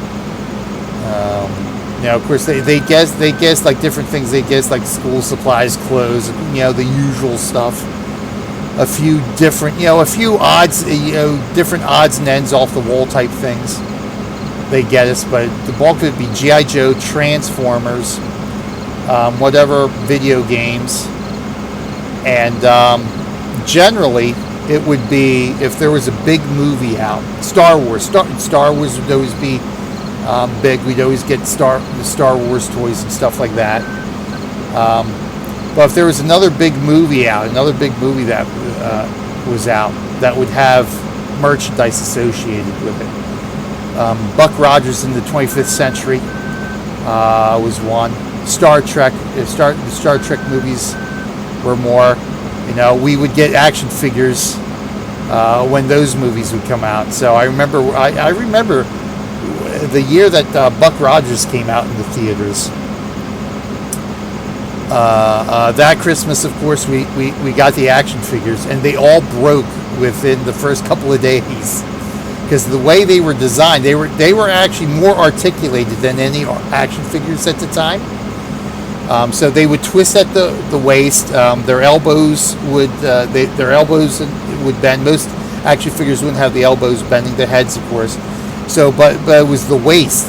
Speaker 1: Of course, they guessed like different things. They guessed like school supplies, clothes, the usual stuff. A few different, a few odds, different odds and ends off the wall type things. They get us, but the bulk of it would be G.I. Joe, Transformers, whatever video games, and generally it would be if there was a big movie out. Star Wars. Star Wars would always be big. We'd always get the Star Wars toys and stuff like that. But if there was another big movie that was out that would have merchandise associated with it. Buck Rogers in the 25th Century was one. Star Trek. The Star Trek movies were more. We would get action figures when those movies would come out. So I remember the year that Buck Rogers came out in the theaters. That Christmas, of course, we got the action figures, and they all broke within the first couple of days. Because the way they were designed, they were actually more articulated than any action figures at the time. So they would twist at the waist. Their elbows would bend. Most action figures wouldn't have the elbows bending. The heads, of course. So, but it was the waist.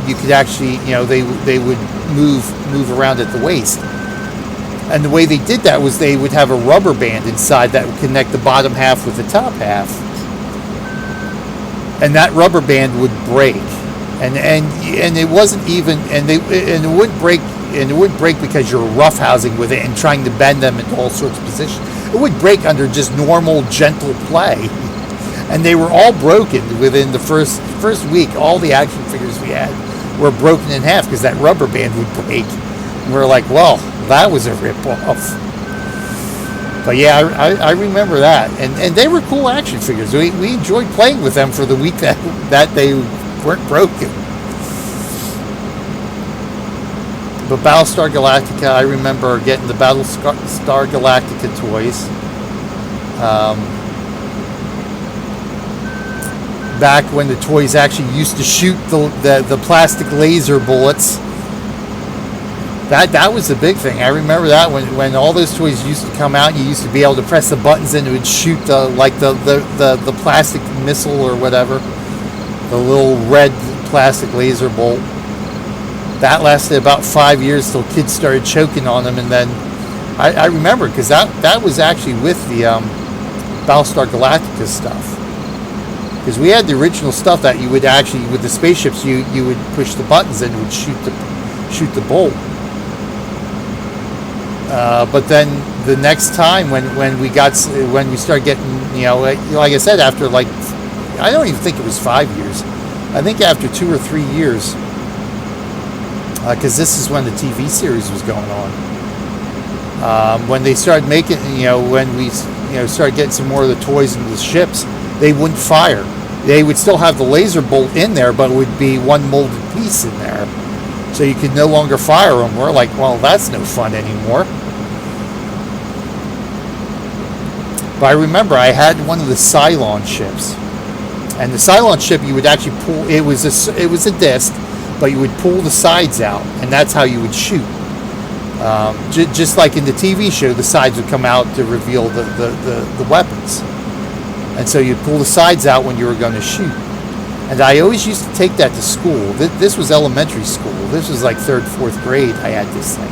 Speaker 1: You could actually, they would move around at the waist. And the way they did that was they would have a rubber band inside that would connect the bottom half with the top half. And that rubber band would break, and it wasn't even, and it would break, because you're roughhousing with it and trying to bend them into all sorts of positions. It would break under just normal, gentle play, and they were all broken within the first week. All the action figures we had were broken in half because that rubber band would break. And we were like, well, that was a rip-off. But yeah, I remember that, and they were cool action figures. We enjoyed playing with them for the week that they weren't broken. But Battlestar Galactica, I remember getting the Battlestar Galactica toys. Back when the toys actually used to shoot the plastic laser bullets. That was the big thing. I remember that when all those toys used to come out, you used to be able to press the buttons and it would shoot the plastic missile or whatever, the little red plastic laser bolt. That lasted about 5 years till kids started choking on them, and then I remember because that was actually with the Battlestar Galactica stuff. Because we had the original stuff that you would actually, with the spaceships, you would push the buttons and it would shoot the bolt. But then the next time when we started getting, like I said, after I don't even think it was 5 years. I think after 2 or 3 years, because this is when the TV series was going on. When they started making, when we, started getting some more of the toys into the ships, they wouldn't fire. They would still have the laser bolt in there, but it would be one molded piece in there. So you could no longer fire them. We're like, well, that's no fun anymore. But I remember I had one of the Cylon ships. And the Cylon ship, you would actually pull, it was a disc, but you would pull the sides out, and that's how you would shoot. Just like in the TV show, the sides would come out to reveal the weapons. And so you'd pull the sides out when you were going to shoot. And I always used to take that to school. This was elementary school. This was like 3rd, 4th grade I had this thing.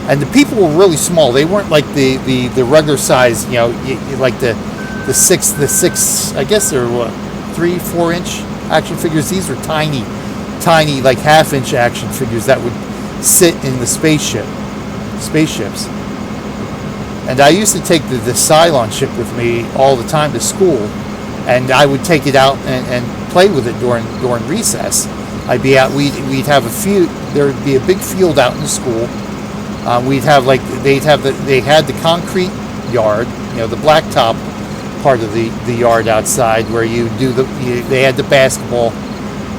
Speaker 1: And the people were really small. They weren't like the regular size, like the six, I guess they're what, 3-4 inch action figures. These are tiny, like 1/2 inch action figures that would sit in the spaceships. And I used to take the Cylon ship with me all the time to school, and I would take it out and play with it during recess. I'd be out. We'd have a field. There would be a big field out in the school. We'd have they had the concrete yard, the blacktop part of the yard outside where you do they had the basketball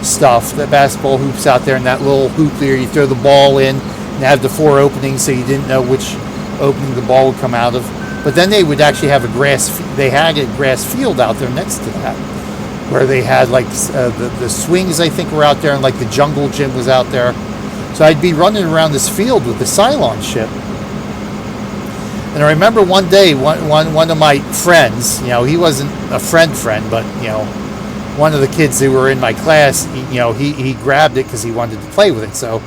Speaker 1: stuff, the basketball hoops out there, and that little hoop there you throw the ball in and have the 4 openings so you didn't know which opening the ball would come out of. But then they would actually have a grass field out there next to that, where they had the swings, I think, were out there, and the jungle gym was out there. So I'd be running around this field with the Cylon ship. And I remember one day, one of my friends, he wasn't a friend, but one of the kids who were in my class, he grabbed it because he wanted to play with it. So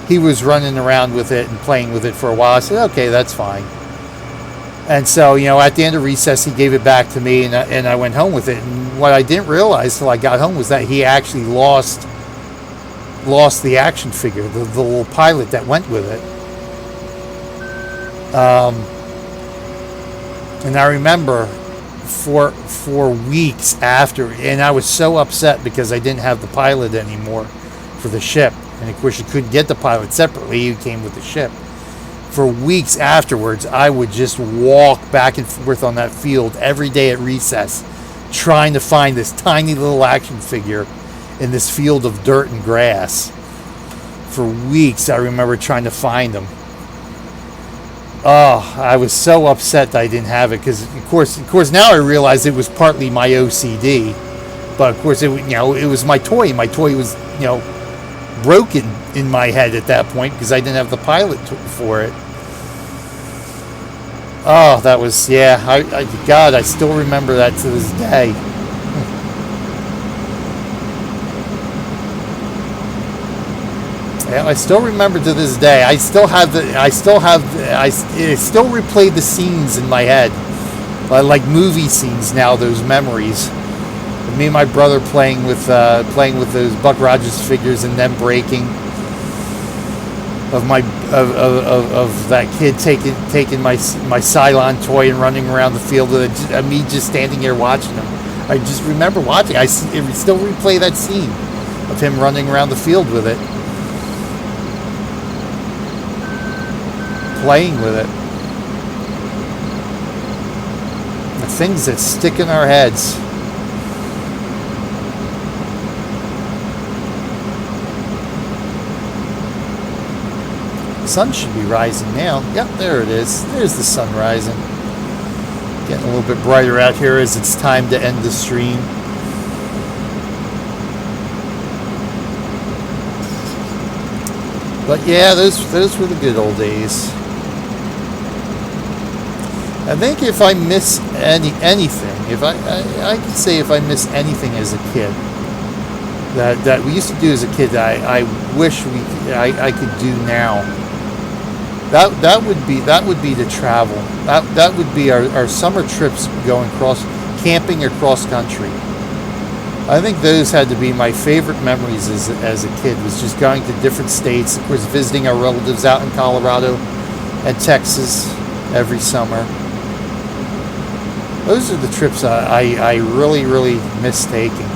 Speaker 1: he was running around with it and playing with it for a while. I said, okay, that's fine. And so, at the end of recess, he gave it back to me, and I went home with it. And what I didn't realize till I got home was that he actually lost the action figure, the little pilot that went with it. And I remember for weeks after, and I was so upset because I didn't have the pilot anymore for the ship. And of course, you couldn't get the pilot separately. He came with the ship. For weeks afterwards, I would just walk back and forth on that field every day at recess, trying to find this tiny little action figure in this field of dirt and grass. For weeks, I remember trying to find him. Oh, I was so upset that I didn't have it because, of course, now I realize it was partly my OCD, but of course, it was my toy. My toy was, broken in my head at that point because I didn't have the pilot for it. Oh, that was, God, I still remember that to this day. Yeah, I still remember to this day. I still replay the scenes in my head, like movie scenes now. Those memories, me and my brother playing with those Buck Rogers figures and them breaking. Of that kid taking my Cylon toy and running around the field with it, me just standing here watching him. I just remember watching. I still replay that scene of him running around the field with it. Playing with it. The things that stick in our heads. The sun should be rising now. Yep, there it is. There's the sun rising. Getting a little bit brighter out here as it's time to end the stream. But yeah, those were the good old days. I think if I miss anything, if I could say if I miss anything as a kid that we used to do as a kid, I wish I could do now. That would be the travel. That would be our summer trips going camping or cross country. I think those had to be my favorite memories as a kid, was just going to different states. Of course, visiting our relatives out in Colorado and Texas every summer. Those are the trips I really, really miss taking.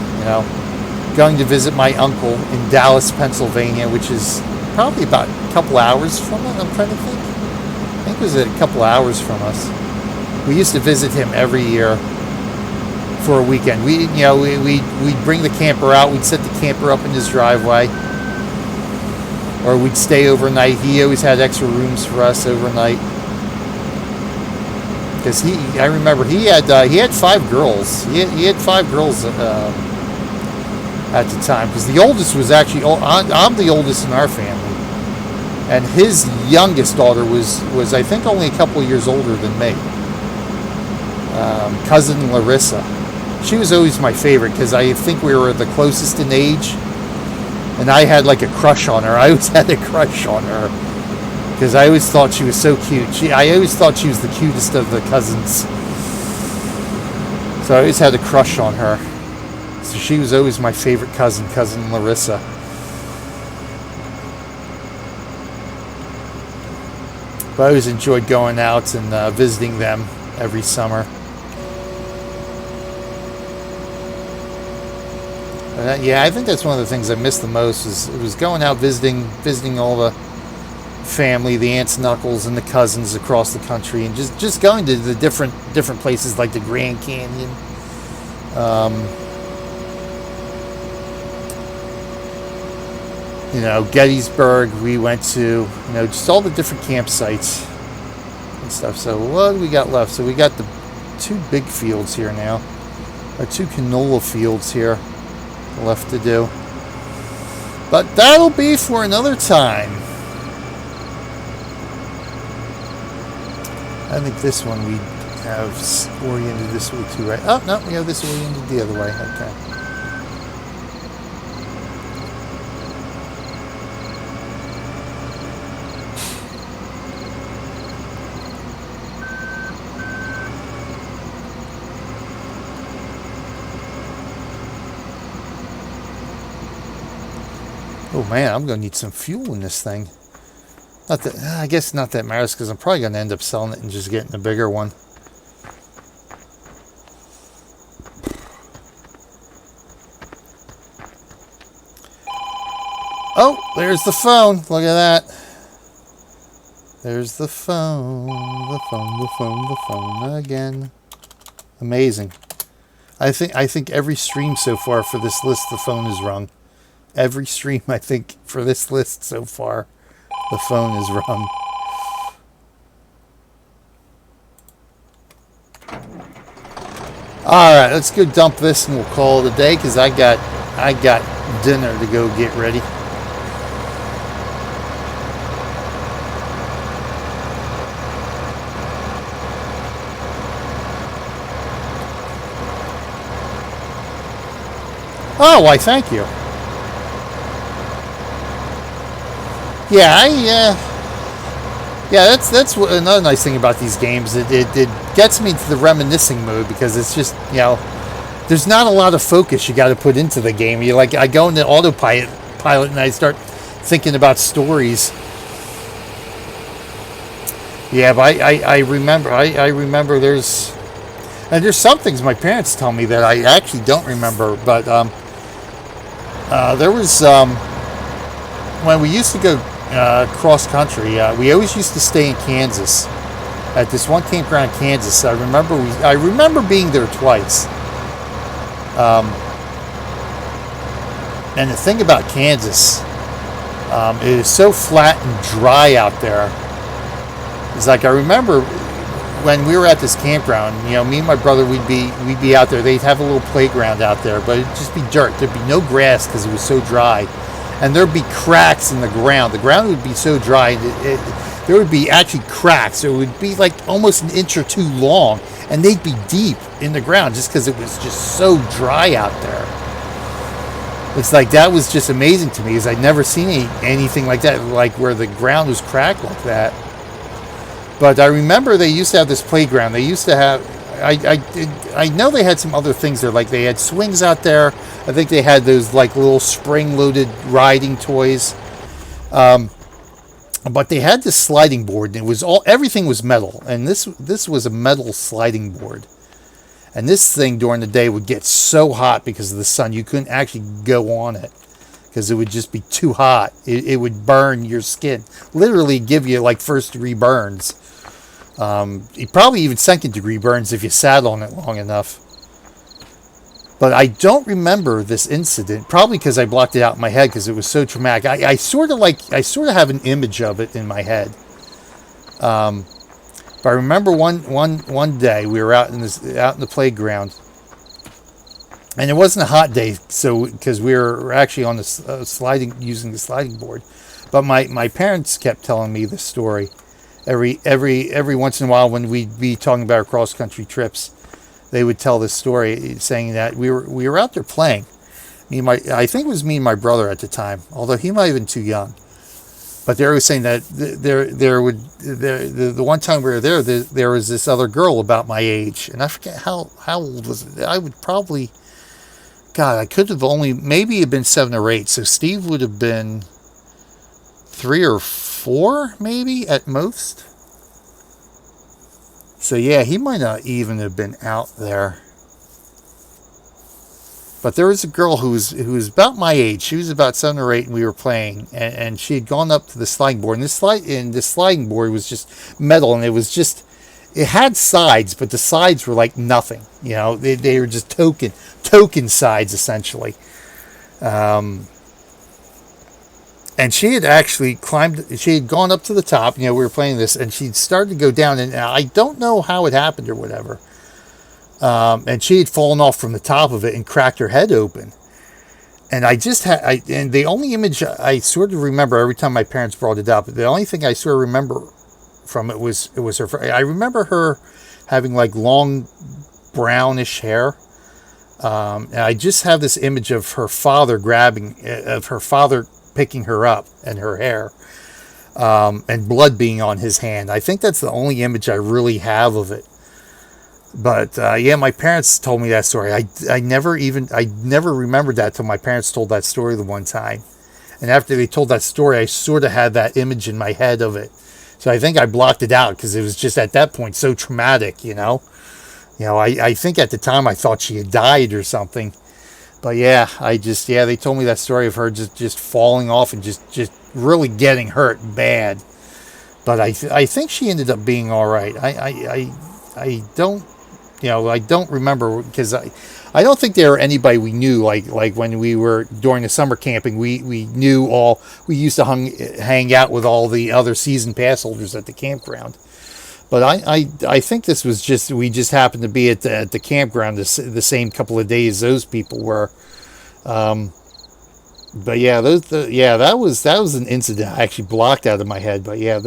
Speaker 1: Going to visit my uncle in Dallas, Pennsylvania, which is probably about a couple hours from it. I'm trying to think. I think it was a couple hours from us. We used to visit him every year for a weekend. We'd bring the camper out. We'd set the camper up in his driveway, or we'd stay overnight. He always had extra rooms for us overnight. Because I remember he had 5 girls. He had 5 girls at the time. Because the oldest was actually, I'm the oldest in our family, and his youngest daughter was I think only a couple of years older than me. Cousin Larissa. She was always my favorite because I think we were the closest in age, and I had like a crush on her. I always had a crush on her. Because I always thought she was so cute. I always thought she was the cutest of the cousins. So I always had a crush on her. So she was always my favorite cousin Larissa. But I always enjoyed going out and visiting them every summer. Yeah, I think that's one of the things I missed the most. Was going out visiting all the family, the aunts and uncles, and the cousins across the country, and just going to the different places like the Grand Canyon. Gettysburg. We went to just all the different campsites and stuff. So what do we got left? So we got the 2 big fields here now, or 2 canola fields here left to do. But that'll be for another time. I think this one we have oriented this way too, right? Oh, no, we have this oriented the other way. Okay. Oh man, I'm going to need some fuel in this thing. Not that, I guess not that matters because I'm probably going to end up selling it and just getting a bigger one. Oh, there's the phone. Look at that. There's the phone. The phone again. Amazing. I think every stream so far for this list, the phone is rung. Every stream, I think, for this list so far, the phone is rung. Alright, let's go dump this and we'll call it a day because I got dinner to go get ready. Oh, why thank you. Yeah, that's another nice thing about these games. It gets me into the reminiscing mode because it's just, there's not a lot of focus you got to put into the game. I go into autopilot and I start thinking about stories. Yeah, but I remember there's some things my parents tell me that I actually don't remember, but there was when we used to go cross country, we always used to stay in Kansas at this one campground in Kansas. I remember being there twice. And the thing about Kansas, it is so flat and dry out there. It's like I remember when we were at this campground, me and my brother, we'd be out there. They'd have a little playground out there, but it'd just be dirt. There'd be no grass because it was so dry. And there'd be cracks in the ground. The ground would be so dry, there would be actually cracks. It would be like almost an inch or 2 long, and they'd be deep in the ground just because it was just so dry out there. It's like that was just amazing to me because I'd never seen anything like that, like where the ground was cracked like that. But I remember they used to have this playground. They used to have, I know they had some other things there, like they had swings out there. I think they had those like little spring-loaded riding toys. But they had this sliding board, and everything was metal, and this was a metal sliding board. And this thing during the day would get so hot because of the sun, you couldn't actually go on it because it would just be too hot. It would burn your skin, literally give you like first-degree burns. Probably even second-degree burns if you sat on it long enough. But I don't remember this incident, probably because I blocked it out in my head because it was so traumatic. I sort of have an image of it in my head. But I remember one day we were out in the playground, and it wasn't a hot day, so because we were actually on the using the sliding board. But my parents kept telling me this story every once in a while when we'd be talking about our cross country trips. They would tell this story, saying that we were out there playing. I think it was me and my brother at the time, although he might have been too young. But they were saying that the one time we were there was this other girl about my age, and I forget how old was it. I would probably, God, I could have maybe have been 7 or 8. So Steve would have been 3 or 4, maybe at most. So yeah, he might not even have been out there. But there was a girl who was about my age. She was about 7 or 8, and we were playing. And she had gone up to the sliding board. And this sliding board was just metal, and it had sides, but the sides were like nothing. You know, they were just token sides essentially. And she had actually she had gone up to the top. You know, we were playing this, and she'd started to go down. And I don't know how it happened or whatever. And she had fallen off from the top of it and cracked her head open. And and the only image I sort of remember every time my parents brought it up, the only thing I sort of remember from it was her. I remember her having like long brownish hair. And I just have this image of her father picking her up and her hair, and blood being on his hand. I think that's the only image I really have of it. But yeah, my parents told me that story. I never remembered that till my parents told that story the one time. And after they told that story, I sort of had that image in my head of it. So I think I blocked it out because it was just at that point so traumatic, you know. You know, I think at the time I thought she had died or something. But yeah, they told me that story of her just falling off and just really getting hurt bad. But I think she ended up being all right. I don't remember, because I don't think there were anybody we knew, like when we were during the summer camping, we used to hang out with all the other season pass holders at the campground. But I think this was we just happened to be at the campground the same couple of days those people were. But yeah, that was an incident I actually blocked out of my head. But yeah,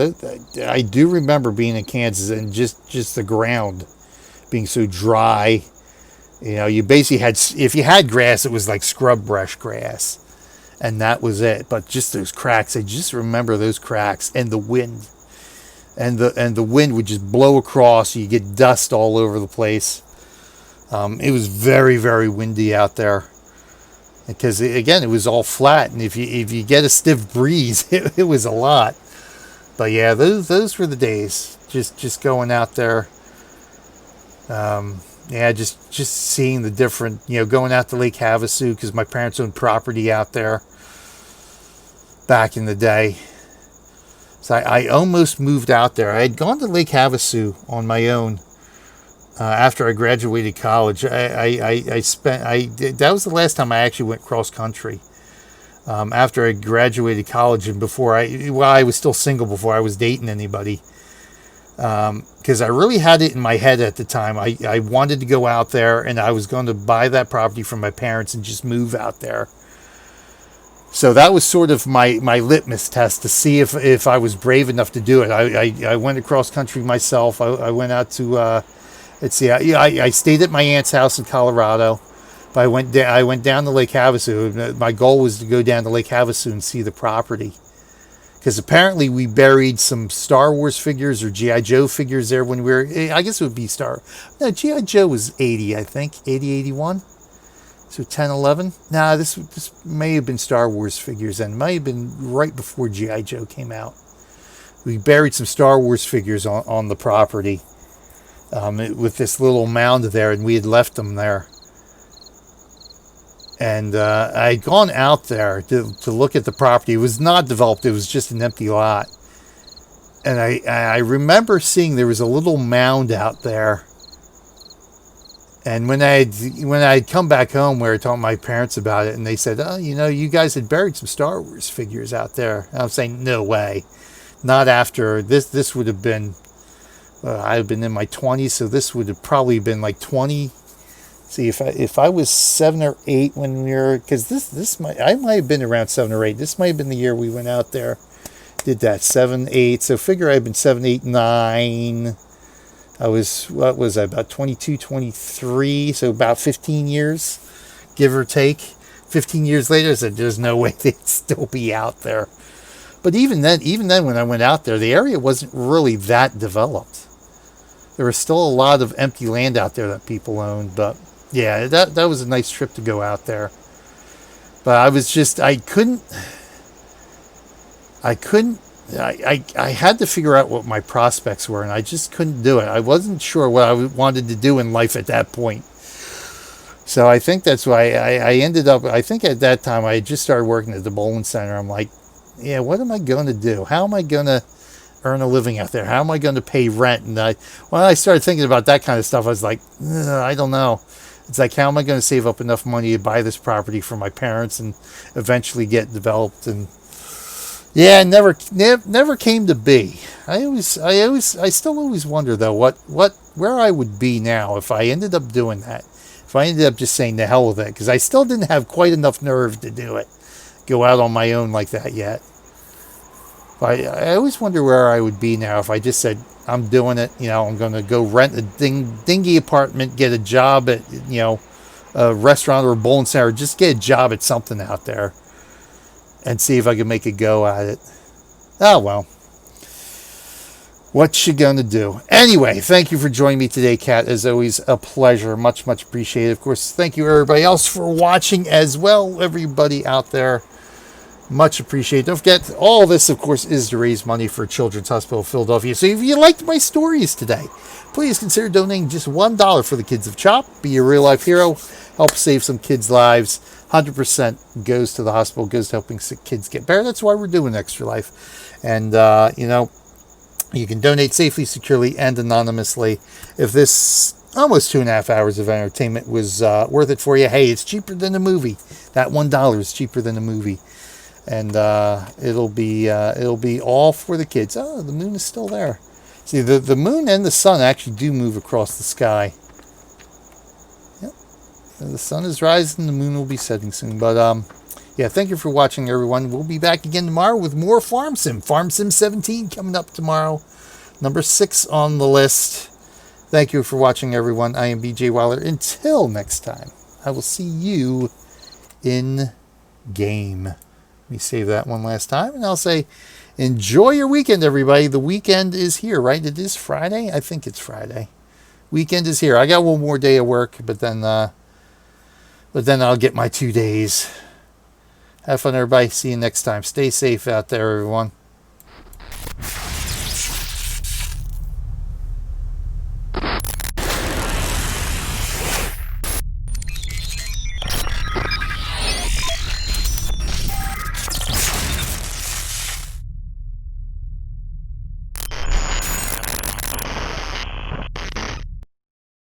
Speaker 1: I do remember being in Kansas and just the ground being so dry. You know, you basically if you had grass, it was like scrub brush grass, and that was it. But just those cracks, I just remember those cracks and the wind. And the wind would just blow across. You get dust all over the place. It was very, very windy out there, because again, it was all flat. And if you get a stiff breeze, it was a lot. But yeah, those were the days. Just going out there. Yeah, just seeing the different. You know, going out to Lake Havasu because my parents owned property out there back in the day. So I almost moved out there. I had gone to Lake Havasu on my own after I graduated college. That was the last time I actually went cross country. After I graduated college and before I was still single before I was dating anybody. Because I really had it in my head at the time. I wanted to go out there, and I was going to buy that property from my parents and just move out there. So that was sort of my litmus test to see if I was brave enough to do it. I went across country myself. I went out to, I stayed at my aunt's house in Colorado. But I went down to Lake Havasu. My goal was to go down to Lake Havasu and see the property. Because apparently we buried some Star Wars figures or G.I. Joe figures there when we were, I guess it would be G.I. Joe was 80, I think, 80, 81. So 10, 11? Nah, this may have been Star Wars figures then. It might have been right before G.I. Joe came out. We buried some Star Wars figures on the property with this little mound there, and we had left them there. And I had gone out there to look at the property. It was not developed. It was just an empty lot. And I remember seeing there was a little mound out there. And when I come back home, we were talking to my parents about it, and they said, "Oh, you know, you guys had buried some Star Wars figures out there." And I'm saying, "No way, not after this. This would have been, I'd been in my 20s, so this would have probably been like 20. See, if I was 7 or 8 when we were, because I might have been around 7 or 8. This might have been the year we went out there, did that 7, 8. So figure I'd been 7, 8, 9. I was, about 22, 23, so about 15 years, give or take. 15 years later, I said, there's no way they'd still be out there. But even then, when I went out there, the area wasn't really that developed. There was still a lot of empty land out there that people owned. But yeah, that was a nice trip to go out there. But I couldn't I had to figure out what my prospects were, and I just couldn't do it. I wasn't sure what I wanted to do in life at that point. So I think that's why I ended up, I think at that time I had just started working at the bowling center. I'm like, yeah, what am I going to do? How am I going to earn a living out there? How am I going to pay rent? And when I started thinking about that kind of stuff, I was like, I don't know. It's like, how am I going to save up enough money to buy this property for my parents and eventually get developed? And yeah, never came to be. I still always wonder though, where I would be now if I ended up doing that. If I ended up just saying the hell with it, because I still didn't have quite enough nerve to do it, go out on my own like that yet. But I always wonder where I would be now if I just said, I'm doing it, I'm going to go rent a dingy apartment, get a job at, a restaurant or a bowling center, just get a job at something out there and see if I can make a go at it. Oh, well. What you gonna do? Anyway, thank you for joining me today, Kat. As always, a pleasure. Much, much appreciated. Of course, thank you everybody else for watching as well. Everybody out there, much appreciated. Don't forget, all this, of course, is to raise money for Children's Hospital of Philadelphia. So if you liked my stories today, please consider donating just $1 for the kids of CHOP. Be a real-life hero. Help save some kids' lives. 100% goes to the hospital, goes to helping sick kids get better. That's why we're doing Extra Life. And, you can donate safely, securely, and anonymously. If this almost 2.5 hours of entertainment was worth it for you, hey, it's cheaper than a movie. That $1 is cheaper than a movie. And it'll be all for the kids. Oh, the moon is still there. See, the moon and the sun actually do move across the sky. Yep. The sun is rising, the moon will be setting soon. But yeah, thank you for watching, everyone. We'll be back again tomorrow with more Farm Sim. Farm Sim 17 coming up tomorrow. Number 6 on the list. Thank you for watching, everyone. I am BJ Weiler. Until next time, I will see you in game. Let me save that one last time, and I'll say, enjoy your weekend, everybody. The weekend is here, right? It is Friday? I think it's Friday. Weekend is here. I got one more day of work, but then I'll get my 2 days. Have fun, everybody. See you next time. Stay safe out there, everyone.